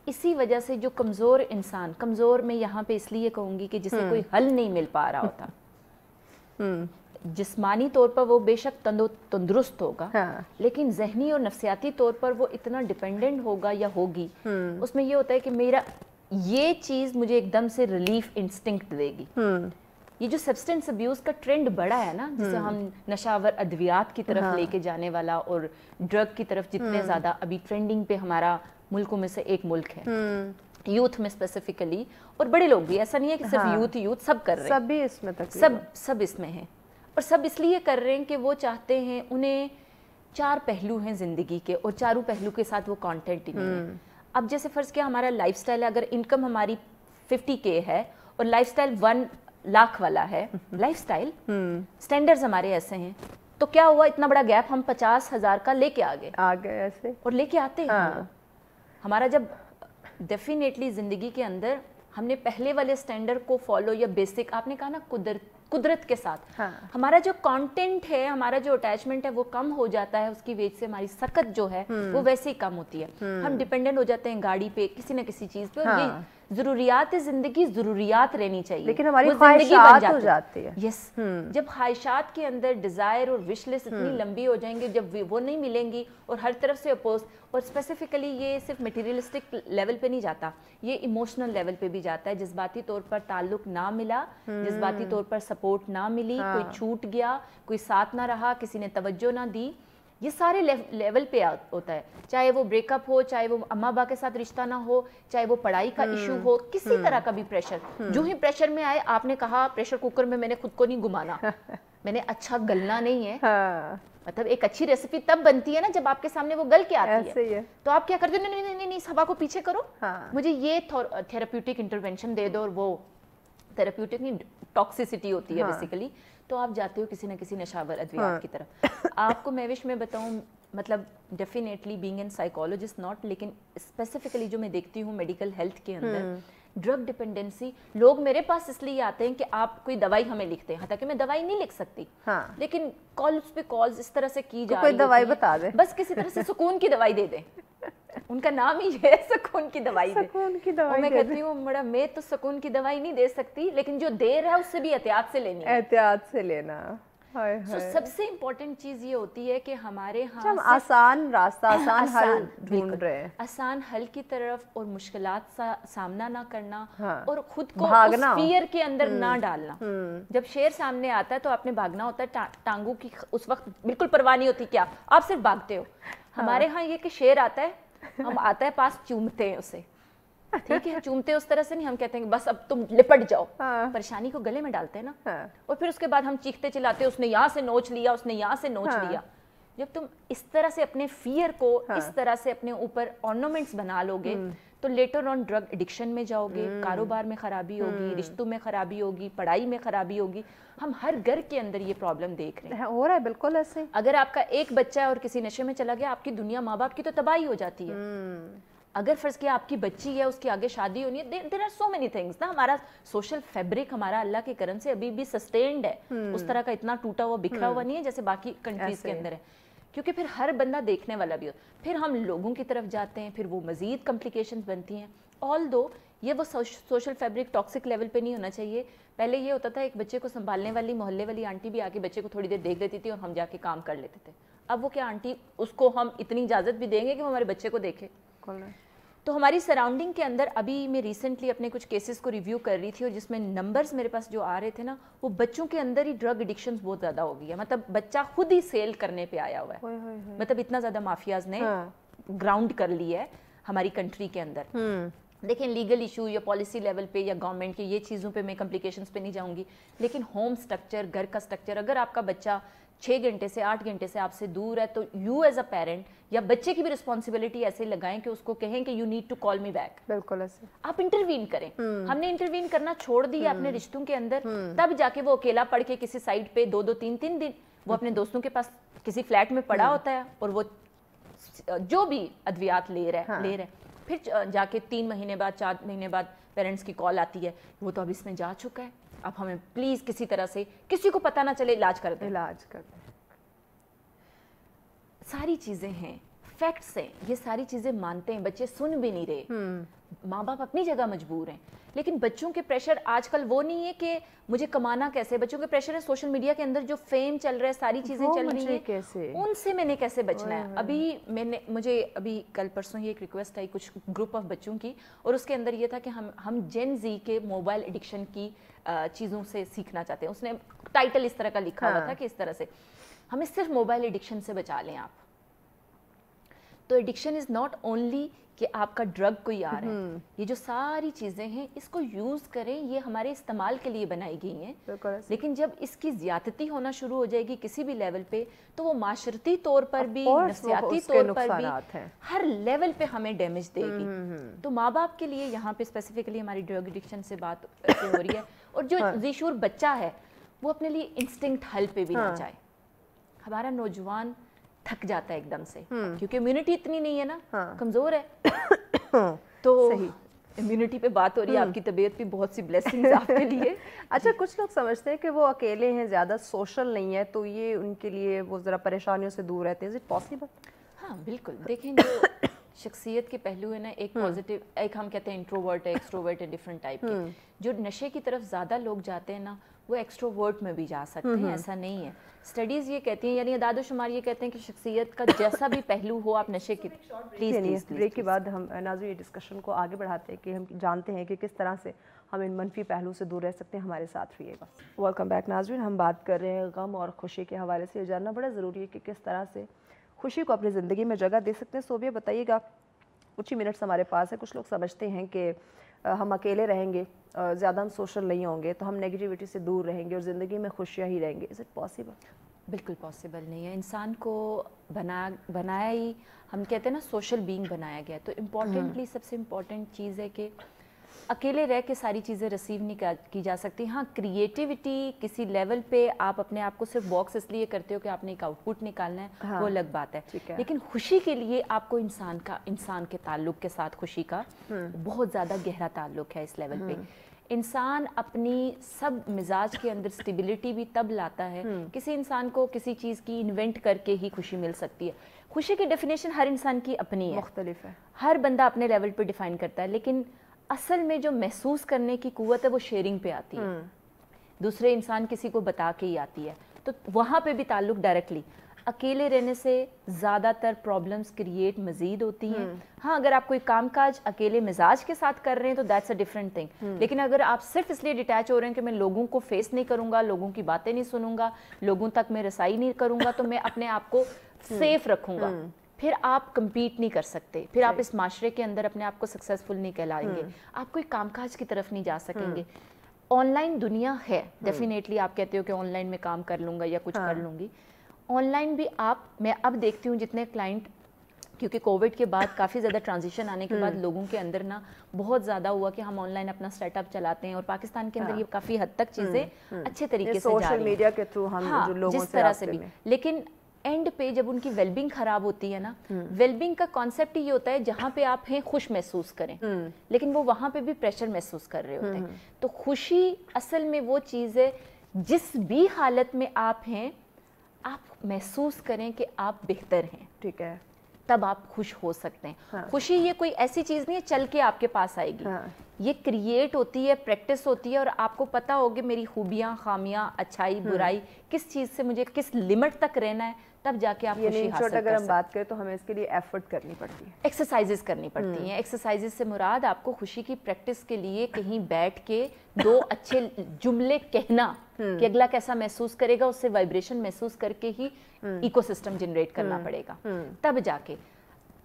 اسی وجہ سے جو کمزور انسان، کمزور میں یہاں پہ اس لیے کہوں گی کہ جسے کوئی حل نہیں مل پا رہا ہوتا، جسمانی طور پر وہ بے شک تندرست ہوگا، لیکن ذہنی اور نفسیاتی طور پر وہ اتنا ڈیپینڈنٹ ہوگا یا ہوگی، اس میں یہ ہوتا ہے کہ میرا یہ چیز مجھے ایک دم سے ریلیف انسٹنکٹ دے گی۔ یہ جو سبسٹنس ابیوز کا ٹرینڈ بڑا ہے نا، جسے ہم نشاور ادویات کی طرف لے کے جانے والا اور ڈرگ کی طرف جتنے زیادہ ابھی ٹرینڈنگ پہ ہمارا ملکوں میں سے ایک ملک ہے، یوتھ میں اسپیسیفکلی، اور بڑے لوگ بھی، ایسا نہیں ہے کہ صرف یوتھ سب کر رہے ہیں، سب بھی اس میں سب اس میں ہیں، اور سب اس لیے کر رہے ہیں کہ وہ چاہتے ہیں، انہیں 4 پہلو ہیں زندگی کے، اور چاروں پہلو کے ساتھ وہ کانٹینٹ ہی نہیں ہے۔ اب جیسے فرض کیا ہمارا لائف سٹائل ہے، اگر انکم ہماری 50K ہے اور لائف سٹائل 1 لاکھ والا ہے، لائف سٹائل سٹینڈرز ہمارے ایسے ہیں، تو کیا ہوا، اتنا بڑا گیپ ہم 50,000 کا لے کے آگے ایسے، اور لے کے آتے ہیں۔ ہمارا جب ڈیفینیٹلی زندگی کے اندر ہم نے پہلے والے اسٹینڈرڈ کو فالو یا بیسک, آپ نے کہا نا قدرت کے ساتھ ہمارا جو کانٹینٹ ہے, ہمارا جو اٹیچمنٹ ہے وہ کم ہو جاتا ہے, اس کی وجہ سے ہماری سکت جو ہے وہ ویسے ہی کم ہوتی ہے. ہم ڈیپینڈنٹ ہو جاتے ہیں گاڑی پہ, کسی نہ کسی چیز پہ, اور یہ ضروریات زندگی ضروریات رہنی چاہیے, لیکن ہماری خواہشات ہو جاتی ہے. یس, جب خواہشات کے اندر ڈیزائر اور وش لسٹ اتنی لمبی ہو جائیں گے, جب وہ نہیں ملیں گی اور ہر طرف سے اپوز, اور اسپیسیفکلی یہ صرف مٹیریلسٹک لیول پہ نہیں جاتا, یہ ایموشنل لیول پہ بھی جاتا ہے. جذباتی طور پر تعلق نہ ملا, جذباتی طور پر سپورٹ نہ ملی, کوئی چھوٹ گیا, کوئی ساتھ نہ رہا, کسی نے توجہ نہ دی, یہ سارے لیول پہ ہوتا ہے. چاہے وہ بریک اپ ہو, چاہے وہ اماں ابا کے ساتھ رشتہ نہ ہو, چاہے وہ پڑھائی کا ایشو ہو, کسی طرح کا بھی پریشر. جو ہی پریشر میں آئے, آپ نے کہا پریشر کوکر میں میں نے خود کو نہیں گھمانا, میں نے اچھا گلنا نہیں ہے. مطلب ایک اچھی ریسیپی تب بنتی ہے نا جب آپ کے سامنے وہ گل کے آتی ہے. تو آپ کیا کرتے ہو, نہیں اس ہوا کو پیچھے کرو, مجھے یہ تھیراپیوٹک انٹرونشن دے دو, اور وہ تھیراپیوٹک نہیں, ٹاکسیسٹی ہوتی ہے بیسیکلی. تو آپ جاتے ہو کسی نہ کسی نشاور ادویات کی طرف. آپ کو مہوش میں بتاؤں, مطلب definitely being an psychologist not, لیکن اسپیسیفکلی جو میں دیکھتی ہوں میڈیکل ہیلتھ کے اندر, ڈرگ ڈپینڈنسی, لوگ میرے پاس اس لیے آتے ہیں کہ آپ کوئی دوائی ہمیں لکھتے ہیں, حتیٰ کہ میں دوائی نہیں لکھ سکتی, لیکن کالز پہ کالز اس طرح سے کی جا رہی ہے, کوئی دوائی بتا دے, بس کسی طرح سے سکون کی دوائی دے دیں. ان کا نام ہی ہے سکون کی دوائی دے. اور میں کہتی ہوں میڈم میں تو سکون کی دوائی نہیں دے سکتی, لیکن جو دے رہا ہے اس سے بھی احتیاط سے لینی ہے, احتیاط سے لینا. سب سے امپورٹنٹ چیز یہ ہوتی ہے کہ ہمارے ہاں آسان راستہ, آسان حل ڈھونڈ رہے ہیں, آسان حل کی طرف, اور مشکلات کا سامنا نہ کرنا, اور خود کو اس فیئر کے اندر نہ ڈالنا. جب شیر سامنے آتا ہے تو آپ نے بھاگنا ہوتا ہے, ٹانگوں کی اس وقت بالکل پرواہ نہیں ہوتی, کیا آپ صرف بھاگتے ہو. ہمارے ہاں یہ کہ شیر آتا ہے, ہم آتا ہے پاس, چومتے ہیں اسے, ٹھیک ہے, چومتے اس طرح سے نہیں, ہم کہتے ہیں کہ بس اب تم لپٹ جاؤ, پریشانی کو گلے میں ڈالتے ہیں نا, اور پھر اس کے بعد ہم چیختے چلاتے, اس نے یہاں سے نوچ لیا, اس نے یہاں سے نوچ لیا. جب تم اس طرح سے اپنے فیئر کو اس طرح سے اپنے اوپر آرنامنٹس بنا لو گے, تو لیٹر آن ڈرگ ایڈکشن میں جاؤ گے, کاروبار میں خرابی ہوگی, رشتوں میں خرابی ہوگی, پڑھائی میں خرابی ہوگی. ہم ہر گھر کے اندر یہ پرابلم دیکھ رہے ہیں, ہو رہا ہے بالکل ایسے. اگر آپ کا ایک بچہ ہے اور کسی نشے میں چلا گیا, آپ کی دنیا, ماں باپ کی تو تباہی ہو جاتی ہے. اگر فرض کیا آپ کی بچی ہے, اس کی آگے شادی ہونی ہے, there are so many things نا. ہمارا سوشل فیبرک ہمارا اللہ کے کرم سے ابھی بھی سسٹینڈ ہے, اس طرح کا اتنا ٹوٹا ہوا بکھرا ہوا نہیں ہے جیسے باقی کنٹریز کے اندر ہے, کیونکہ پھر ہر بندہ دیکھنے والا بھی ہو. پھر ہم لوگوں کی طرف جاتے ہیں, پھر وہ مزید کمپلیکیشنز بنتی ہیں. آل دو یہ وہ سوشل فیبرک ٹاکسک لیول پہ نہیں ہونا چاہیے. پہلے یہ ہوتا تھا ایک بچے کو سنبھالنے والی محلے والی آنٹی بھی آ کے بچے کو تھوڑی دیر دیکھ لیتی تھی, اور ہم جا کے کام کر لیتے تھے. اب وہ کیا آنٹی, اس کو ہم اتنی اجازت بھی دیں گے کہ وہ ہمارے بچے کو دیکھے؟ تو ہماری سراؤنڈنگ کے اندر, ابھی میں ریسنٹلی اپنے کچھ کیسز کو ریویو کر رہی تھی, اور جس میں نمبرز میرے پاس جو آ رہے تھے نا, وہ بچوں کے اندر ہی ڈرگ ایڈکشنز بہت زیادہ ہو گئی ہے. مطلب بچہ خود ہی سیل کرنے پہ آیا ہوا ہے, مطلب اتنا زیادہ مافیاز نے گراؤنڈ کر لی ہے ہماری کنٹری کے اندر. دیکھیں لیگل ایشو یا پالیسی لیول پہ یا گورنمنٹ کے یہ چیزوں پہ میں کمپلیکیشنز پہ نہیں جاؤں گی, لیکن ہوم سٹرکچر, گھر کا سٹرکچر, اگر آپ کا بچہ 6 گھنٹے سے 8 گھنٹے سے آپ سے دور ہے, تو یو ایز اے پیرنٹ یا بچے کی بھی رسپانسبلٹی ایسے لگائیں کہ اس کو کہیں کہ you need to call me back. بالکل ایسے آپ انٹروین کریں. ہم نے انٹروین کرنا چھوڑ دیا اپنے رشتوں کے اندر, تب جا کے وہ اکیلا پڑھ کے کسی سائٹ پہ 2-2 3-3 دن وہ اپنے دوستوں کے پاس کسی فلیٹ میں پڑا ہوتا ہے, اور وہ جو بھی ادویات لے رہا ہے, پھر جا کے 3 مہینے بعد 4 مہینے بعد پیرنٹس کی کال آتی ہے, وہ تو اب اس میں جا چکا ہے, اب ہمیں پلیز کسی طرح سے, کسی کو پتہ نہ چلے, علاج کر دیں. ساری چیزیں ہیں, فیکٹس ہیں, یہ ساری چیزیں مانتے ہیں, بچے سن بھی نہیں رہے. ماں باپ اپنی جگہ مجبور ہیں, لیکن بچوں کے پریشر آج کل وہ نہیں ہے کہ مجھے کمانا کیسے, بچوں کے پریشر ہے سوشل میڈیا کے اندر جو فیم چل رہا ہے, ساری چیزیں چل رہی ہیں, ان سے میں نے کیسے بچنا ہے. ابھی مجھے ابھی کل پرسوں یہ ایک ریکویسٹ آئی کچھ گروپ آف بچوں کی, اور اس کے اندر یہ تھا کہ ہم جین زی کے موبائل ایڈکشن کی چیزوں سے سیکھنا چاہتے ہیں. اس نے ٹائٹل اس طرح کا لکھا ہوا تھا کہ اس طرح سے ہمیں صرف موبائل ایڈکشن سے بچا لیں آپ. تو ایڈکشن از ناٹ اونلی کہ آپ کا ڈرگ کوئی آ رہا ہے, یہ جو ساری چیزیں ہیں اس کو یوز کریں, یہ ہمارے استعمال کے لیے بنائی گئی ہیں. لیکن جب اس کی زیادتی ہونا شروع ہو جائے گی کسی بھی لیول پہ, تو وہ معاشرتی طور پر بھی, نفسیاتی طور پر بھی, ہر لیول پہ ہمیں ڈیمیج دے گی. تو ماں باپ کے لیے یہاں پہ اسپیسیفکلی ہماری ڈرگ ایڈکشن سے بات ہو رہی ہے, اور جو ذی شعور بچہ ہے وہ اپنے لیے انسٹنکٹ حل پہ بھی نہ جائے. ہمارا نوجوان تھک جاتا ہے ایک دم سے, کیونکہ امیونٹی اتنی نہیں ہے نا, کمزور ہے. تو امیونٹی پہ بات ہو رہی ہے, آپ کی طبیعت پہ بہت سی بلیسنگز آپ کے لیے. اچھا, کچھ لوگ سمجھتے ہیں کہ وہ اکیلے ہیں, زیادہ سوشل نہیں ہے, تو یہ ان کے لیے وہ ذرا پریشانیوں سے دور رہتے ہیں. Is it possible? ہاں بالکل. دیکھیں جو شخصیت کے پہلو ہے نا, ایک پازیٹیو, ایک ہم کہتے ہیں انٹروورٹ ہے, ایکسٹروورٹ ہے, ڈفرینٹ ٹائپ کے. جو نشے کی طرف زیادہ لوگ جاتے ہیں نا, وہ ایکسٹروورٹ میں بھی جا سکتے ہیں, ایسا نہیں ہے. اسٹڈیز یہ کہتی ہیں, یعنی اعداد و شمار یہ کہتے ہیں کہ شخصیت کا جیسا بھی پہلو ہو, آپ نشے کی پلیز بریک کے بعد ہم ناظرین یہ ڈسکشن کو آگے بڑھاتے ہیں کہ ہم جانتے ہیں کہ کس طرح سے ہم ان منفی پہلو سے دور رہ سکتے ہیں. ہمارے ساتھ رہیے گا. ویلکم بیک ناظرین. ہم بات کر رہے ہیں غم اور خوشی کے حوالے سے. یہ جاننا بڑا ضروری ہے کہ کس طرح سے خوشی کو اپنی زندگی میں جگہ دے سکتے ہیں. صوبیہ بتائیے گا, کچھ ہی منٹس ہمارے پاس ہے. کچھ لوگ سمجھتے ہیں کہ ہم اکیلے رہیں گے, زیادہ ہم سوشل نہیں ہوں گے, تو ہم نیگیٹیوٹی سے دور رہیں گے اور زندگی میں خوشیاں ہی رہیں گے. Is it possible? بالکل پاسبل نہیں ہے. انسان کو بنایا ہی, ہم کہتے ہیں نا سوشل بینگ بنایا گیا. تو امپورٹنٹلی سب سے امپورٹنٹ چیز ہے کہ اکیلے رہ کے ساری چیزیں ریسیو نہیں کی جا سکتی. ہاں کریٹیوٹی کسی لیول پہ آپ اپنے آپ کو صرف باکس اس لیے کرتے ہو کہ آپ نے ایک آؤٹ پٹ نکالنا ہے, وہ الگ بات ہے. لیکن خوشی کے لیے آپ کو انسان کے تعلق کے ساتھ خوشی کا بہت زیادہ گہرا تعلق ہے اس لیول پہ. انسان اپنی سب مزاج کے اندر سٹیبلٹی بھی تب لاتا ہے. کسی انسان کو کسی چیز کی انوینٹ کر کے ہی خوشی مل سکتی ہے. خوشی کی ڈیفینیشن ہر انسان کی اپنی ہے, مختلف ہے, ہر بندہ اپنے لیول پہ ڈیفائن کرتا ہے. لیکن اصل میں جو محسوس کرنے کی قوت ہے وہ شیئرنگ پہ آتی ہے, دوسرے انسان کسی کو بتا کے ہی آتی ہے. تو وہاں پہ بھی تعلق ڈائریکٹلی. اکیلے رہنے سے زیادہ تر پرابلمس کریٹ مزید ہوتی ہیں. ہاں اگر آپ کوئی کام کاج اکیلے مزاج کے ساتھ کر رہے ہیں تو دیٹس اے ڈفرینٹ تھنگ. لیکن اگر آپ صرف اس لیے ڈیٹیچ ہو رہے ہیں کہ میں لوگوں کو فیس نہیں کروں گا, لوگوں کی باتیں نہیں سنوں گا, لوگوں تک میں رسائی نہیں کروں گا, تو میں اپنے آپ کو سیف رکھوں گا, پھر آپ کمپیٹ نہیں کر سکتے, پھر آپ اس معاشرے کے اندر اپنے آپ کو سکسیزفل نہیں کہلائیں گے, آپ کوئی کام کاج کی طرف نہیں جا سکیں گے. آن لائن دنیا ہے ڈیفینیٹلی, آپ کہتے ہو کہ آن لائن میں کام کر لوں گا یا کچھ کر لوں گی. آن لائن بھی میں اب دیکھتی ہوں جتنے کلائنٹ, کیونکہ کووڈ کے بعد کافی زیادہ ٹرانزیشن آنے کے بعد لوگوں کے اندر نا بہت زیادہ ہوا کہ ہم آن لائن اپنا سیٹ اپ چلاتے ہیں, اور پاکستان کے اندر یہ کافی حد تک چیزیں اچھے طریقے سے جا رہی ہیں سوشل میڈیا کے تھرو ہم جو لوگوں جس طرح سے بھی. لیکن اینڈ پہ جب ان کی ویل بینگ خراب ہوتی ہے نا, ویل بینگ کا کانسیپٹ یہ ہوتا ہے جہاں پہ آپ ہیں خوش محسوس کریں, لیکن وہ وہاں پہ بھی پریشر محسوس کر رہے ہوتے ہیں. تو خوشی اصل میں وہ چیز ہے جس بھی حالت میں آپ ہیں آپ محسوس کریں کہ آپ بہتر ہیں, ٹھیک ہے, تب آپ خوش ہو سکتے ہیں. خوشی یہ کوئی ایسی چیز نہیں ہے چل کے آپ کے پاس آئے گی, یہ کریٹ ہوتی ہے, پریکٹس ہوتی ہے, اور آپ کو پتا ہوگی میری خوبیاں, خامیاں, اچھائی, برائی, کس چیز سے مجھے کس لمٹ تک رہنا ہے, تب جا کے آپ خوشی حاصل کر سکتے ہیں. اگر ہم بات کریں تو ہمیں اس کے لیے ایفرٹ کرنی پڑتی ہے, ایکسرسائزز کرنی پڑتی ہیں. ایکسرسائزز سے مراد آپ کو خوشی کی پریکٹس کے لیے کہیں بیٹھ کے 2 اچھے جملے کہنا کہ اگلا کیسا محسوس کرے گا, اس سے وائبریشن محسوس کر کے ہی ایکو سسٹم جنریٹ کرنا پڑے گا. تب جا کے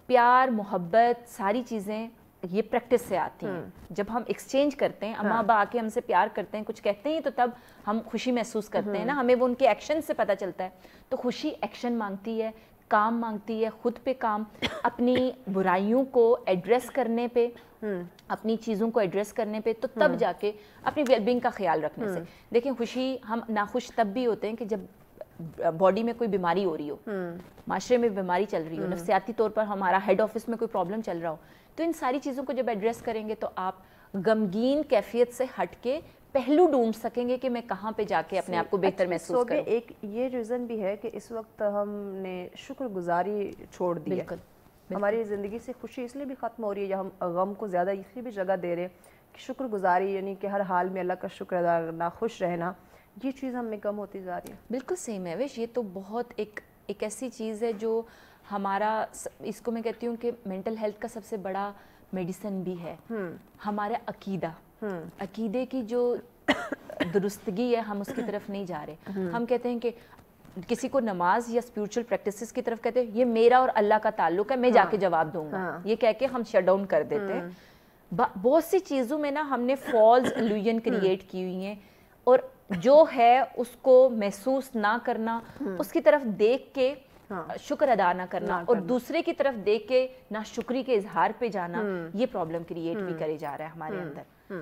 پیار, محبت, ساری چیزیں یہ پریکٹس سے آتی ہیں. جب ہم ایکسچینج کرتے ہیں, اماں ابا آ کے ہم سے پیار کرتے ہیں, کچھ کہتے ہیں, تو تب ہم خوشی محسوس کرتے ہیں نا, ہمیں وہ ان کے ایکشن سے پتہ چلتا ہے. تو خوشی ایکشن مانگتی ہے, کام مانگتی ہے, خود پہ کام, اپنی برائیوں کو ایڈریس کرنے پہ, اپنی چیزوں کو ایڈریس کرنے پہ, تو تب جا کے اپنی ویل بینگ کا خیال رکھنے سے. دیکھیں خوشی, ہم ناخوش تب بھی ہوتے ہیں کہ جب باڈی میں کوئی بیماری ہو رہی ہو, معاشرے میں بیماری چل رہی ہو, نفسیاتی طور پر ہمارا ہیڈ آفس میں کوئی پرابلم چل رہا ہو. تو ان ساری چیزوں کو جب ایڈریس کریں گے تو آپ غمگین کیفیت سے ہٹ کے پہلو ڈھونڈ سکیں گے کہ میں کہاں پہ جا کے اپنے آپ کو بہتر محسوس کروں. ایک یہ ریزن بھی ہے کہ اس وقت ہم نے شکر گزاری چھوڑ دی ہے. ہماری زندگی سے خوشی اس لیے بھی ختم ہو رہی ہے, یا ہم غم کو زیادہ اس لیے بھی جگہ دے رہے ہیں کہ شکر گزاری, یعنی کہ ہر حال میں اللہ کا شکر ادا کرنا, خوش رہنا, یہ چیز ہم میں کم ہوتی جا رہی ہے. بالکل صحیح مہوش, یہ تو بہت ایک ایسی چیز ہے جو ہمارا, اس کو میں کہتی ہوں کہ مینٹل ہیلتھ کا سب سے بڑا میڈیسن بھی ہے. ہمارا عقیدہ, عقیدے کی جو درستگی ہے, ہم اس کی طرف نہیں جا رہے. ہم کہتے ہیں کہ کسی کو نماز یا اسپریچول پریکٹسز کی طرف کہتے ہیں یہ میرا اور اللہ کا تعلق ہے, میں جا کے جواب دوں گا, یہ کہہ کے ہم شٹ ڈاؤن کر دیتے ہیں. بہت سی چیزوں میں نا ہم نے فالس ایلیوژن کریٹ کی ہوئی ہیں, اور جو ہے اس کو محسوس نہ کرنا, اس کی طرف دیکھ کے شکر ادا نہ کرنا, اور دوسرے کی طرف دیکھ کے ناشکری کے اظہار پہ جانا, یہ پرابلم کریٹ بھی کرے جا رہا ہے ہمارے اندر.